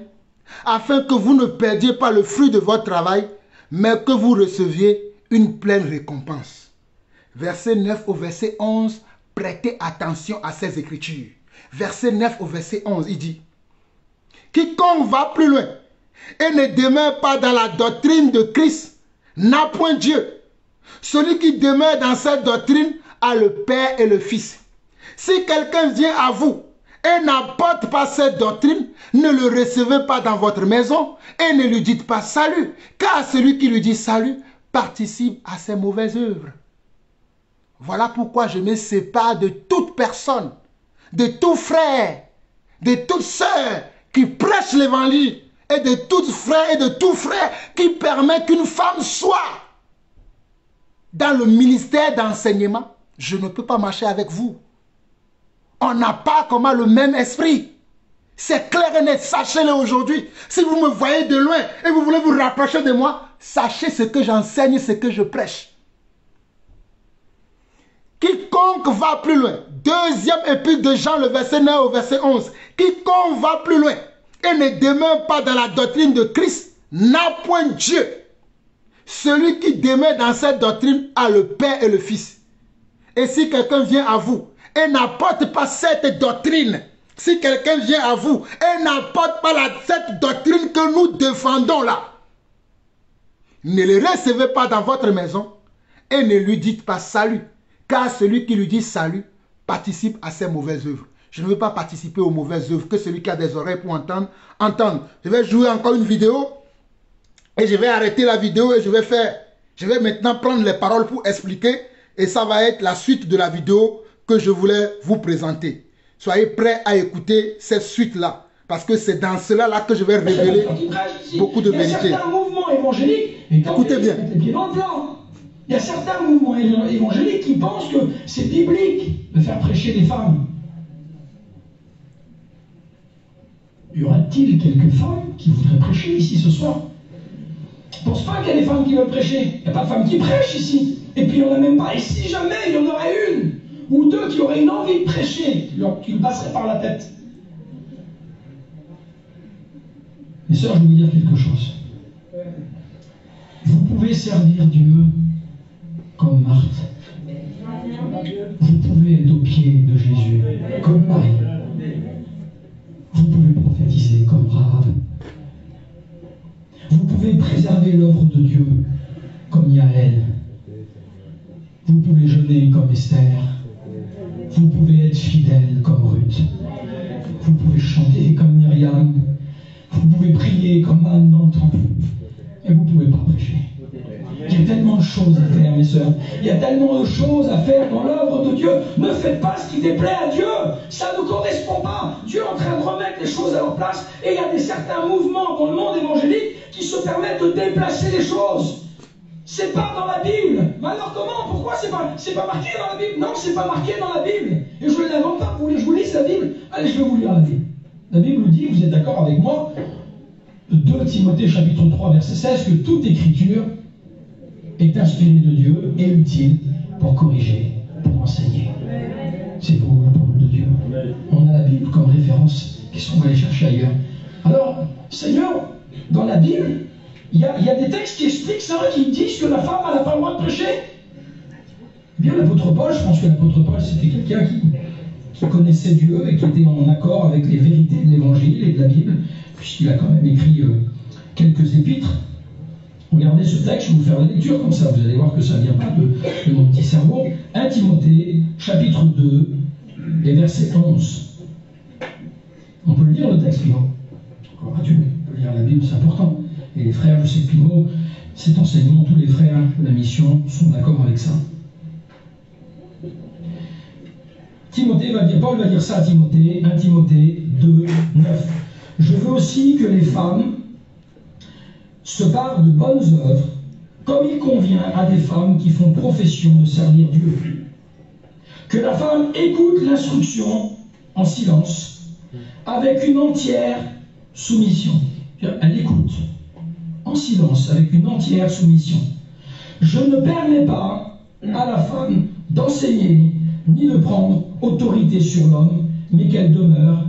afin que vous ne perdiez pas le fruit de votre travail, mais que vous receviez une pleine récompense. Verset 9 au verset 11, prêtez attention à ces écritures. Verset 9 au verset 11, il dit, quiconque va plus loin et ne demeure pas dans la doctrine de Christ n'a point Dieu. Celui qui demeure dans cette doctrine a le Père et le Fils. Si quelqu'un vient à vous et n'apporte pas cette doctrine, ne le recevez pas dans votre maison et ne lui dites pas salut, car celui qui lui dit salut participe à ses mauvaises œuvres. Voilà pourquoi je me sépare de toute personne, de tout frère, de toute sœur qui prêche l'évangile et de tout frère et de tout frère qui permet qu'une femme soit dans le ministère d'enseignement. Je ne peux pas marcher avec vous. On n'a pas comment le même esprit. C'est clair et net, sachez-le aujourd'hui. Si vous me voyez de loin et vous voulez vous rapprocher de moi, sachez ce que j'enseigne, ce que je prêche. Quiconque va plus loin, deuxième épître de Jean, le verset 9 au verset 11. Quiconque va plus loin et ne demeure pas dans la doctrine de Christ n'a point Dieu. Celui qui demeure dans cette doctrine a le Père et le Fils. Et si quelqu'un vient à vous et n'apporte pas cette doctrine, si quelqu'un vient à vous et n'apporte pas cette doctrine que nous défendons là, ne le recevez pas dans votre maison et ne lui dites pas salut, car celui qui lui dit salut participe à ses mauvaises œuvres. Je ne veux pas participer aux mauvaises œuvres, que celui qui a des oreilles pour entendre. Je vais jouer encore une vidéo et je vais arrêter la vidéo et je vais maintenant prendre les paroles pour expliquer et ça va être la suite de la vidéo que je voulais vous présenter. Soyez prêts à écouter cette suite-là parce que c'est dans cela là que je vais révéler beaucoup de vérités. Il y a certains mouvements évangéliques, Et quand Écoutez ils bien. mettent les pieds dans le plat, il y a certains mouvements évangéliques qui pensent que c'est biblique de faire prêcher des femmes. Y aura-t-il quelques femmes qui voudraient prêcher ici ce soir? Je ne pense pas qu'il y a des femmes qui veulent prêcher. Il n'y a pas de femmes qui prêchent ici. Et puis il n'y en a même pas. Et si jamais il y en aurait une ou deux qui auraient une envie de prêcher, qui le passerait par la tête. Mes sœurs, je vais vous dire quelque chose. Vous pouvez servir Dieu comme Marthe. Vous pouvez être aux pieds de Jésus comme Marie. Vous pouvez prophétiser comme Rahab. Vous pouvez préserver l'œuvre de Dieu comme Yaël. Vous pouvez jeûner comme Esther. Vous pouvez être fidèle comme Ruth. Vous pouvez chanter comme Myriam. Vous pouvez prier comme Anne dans le temple. Et vous ne pouvez pas prêcher. Il y a tellement de choses à faire, mes sœurs. Il y a tellement de choses à faire dans l'œuvre de Dieu. Ne faites pas ce qui déplaît à Dieu. Ça ne correspond pas. Dieu est en train de remettre les choses à leur place. Et il y a certains mouvements dans le monde évangélique qui se permettent de déplacer les choses. C'est pas dans la Bible. Mais alors comment? Pourquoi c'est pas marqué dans la Bible? Non, c'est pas marqué dans la Bible. Et je ne l'invente pas. Vous voulez que je vous lise la Bible? Allez, je vais vous lire la Bible. La Bible dit, vous êtes d'accord avec moi, 2 Timothée chapitre 3 verset 16, que toute écriture est inspirée de Dieu et utile pour corriger, pour enseigner. C'est vous, la parole de Dieu. On a la Bible comme référence. Qu'est-ce qu'on va aller chercher ailleurs? Alors, Seigneur, dans la Bible, il y a des textes qui expliquent ça, qui disent que la femme n'a pas le droit de prêcher. Bien, l'apôtre Paul, je pense que l'apôtre Paul, c'était quelqu'un qui connaissait Dieu et qui était en accord avec les vérités de l'Évangile et de la Bible, puisqu'il a quand même écrit quelques épîtres. Regardez ce texte, je vais vous faire la lecture comme ça, vous allez voir que ça ne vient pas de mon petit cerveau. 1 Timothée, chapitre 2, et verset 11. On peut le lire le texte, Pino. Encore à Dieu, on peut lire la Bible, c'est important. Et les frères, je sais que Pino, cet enseignement, tous les frères de la mission sont d'accord avec ça. Paul va dire ça à Timothée, 1 Timothée 2, 9. Je veux aussi que les femmes se parlent de bonnes œuvres, comme il convient à des femmes qui font profession de servir Dieu. Que la femme écoute l'instruction en silence, avec une entière soumission. Elle écoute en silence, avec une entière soumission. Je ne permets pas à la femme d'enseigner ni de prendre autorité sur l'homme, mais qu'elle demeure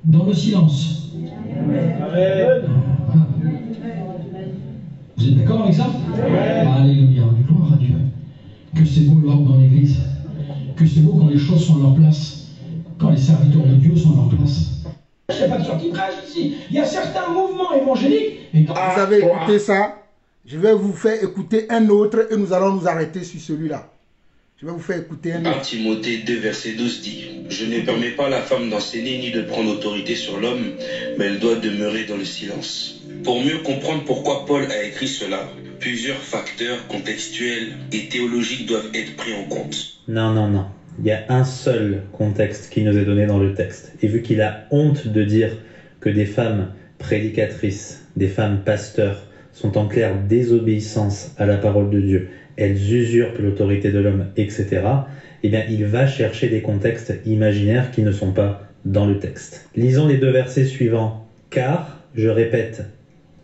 dans le silence. Amen. Vous êtes d'accord avec ça? Alléluia, gloire à Dieu. Que c'est beau l'ordre dans l'Église. Que c'est beau quand les choses sont à leur place. Quand les serviteurs de Dieu sont à leur place. Il n'y a pas de sortie prêche ici. Il y a certains mouvements évangéliques. Vous avez écouté ça? Je vais vous faire écouter un autre et nous allons nous arrêter sur celui-là. Je vais vous faire écouter un autre. 1 Timothée 2, verset 12 dit « Je ne permets pas à la femme d'enseigner ni de prendre autorité sur l'homme, mais elle doit demeurer dans le silence. » Pour mieux comprendre pourquoi Paul a écrit cela, plusieurs facteurs contextuels et théologiques doivent être pris en compte. Non. Il y a un seul contexte qui nous est donné dans le texte. Et vu qu'il a honte de dire que des femmes prédicatrices, des femmes pasteurs, sont en claire désobéissance à la parole de Dieu, elles usurpent l'autorité de l'homme, etc., eh bien, il va chercher des contextes imaginaires qui ne sont pas dans le texte. Lisons les 2 versets suivants. Car, je répète,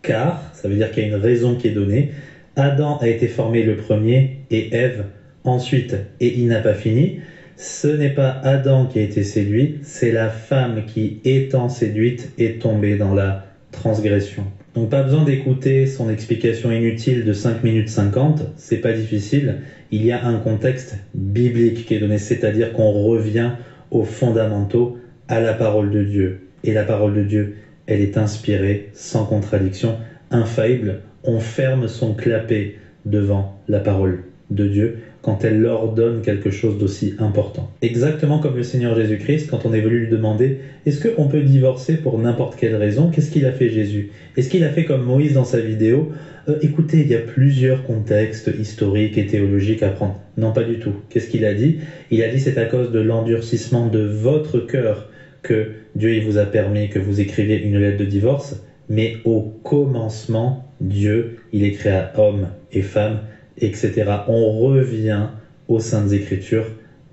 car, ça veut dire qu'il y a une raison qui est donnée. Adam a été formé le premier et Ève ensuite, et il n'a pas fini. Ce n'est pas Adam qui a été séduit, c'est la femme qui, étant séduite, est tombée dans la transgression. Donc pas besoin d'écouter son explication inutile de 5 minutes 50, c'est pas difficile. Il y a un contexte biblique qui est donné, c'est-à-dire qu'on revient aux fondamentaux, à la parole de Dieu. Et la parole de Dieu, elle est inspirée, sans contradiction, infaillible. On ferme son clapet devant la parole de Dieu quand elle ordonne quelque chose d'aussi important. Exactement comme le Seigneur Jésus-Christ, quand on est venu lui demander « Est-ce qu'on peut divorcer pour n'importe quelle raison ?» Qu'est-ce qu'il a fait Jésus? Est-ce qu'il a fait comme Moïse dans sa vidéo écoutez, il y a plusieurs contextes historiques et théologiques à prendre. Non, pas du tout. Qu'est-ce qu'il a dit? Il a dit c'est à cause de l'endurcissement de votre cœur que Dieu il vous a permis que vous écriviez une lettre de divorce, mais au commencement, Dieu, il est créé à hommes et femmes, etc. On revient aux Saintes Écritures,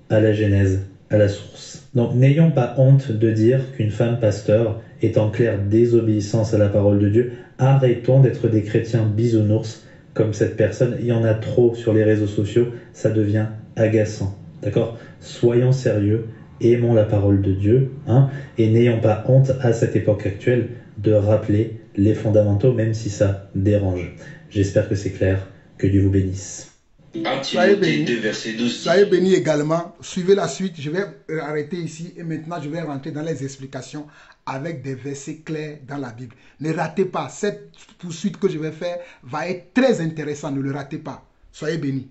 à la Genèse, à la source. Donc n'ayons pas honte de dire qu'une femme pasteur est en claire désobéissance à la parole de Dieu. Arrêtons d'être des chrétiens bisounours comme cette personne. Il y en a trop sur les réseaux sociaux, ça devient agaçant. D'accord? Soyons sérieux, aimons la parole de Dieu, hein, et n'ayons pas honte à cette époque actuelle de rappeler les fondamentaux, même si ça dérange. J'espère que c'est clair. Que Dieu vous bénisse. 1 Timothée 2, verset 12. Soyez bénis également. Suivez la suite. Je vais arrêter ici et maintenant je vais rentrer dans les explications avec des versets clairs dans la Bible. Ne ratez pas. Cette poursuite que je vais faire va être très intéressante. Ne le ratez pas. Soyez bénis.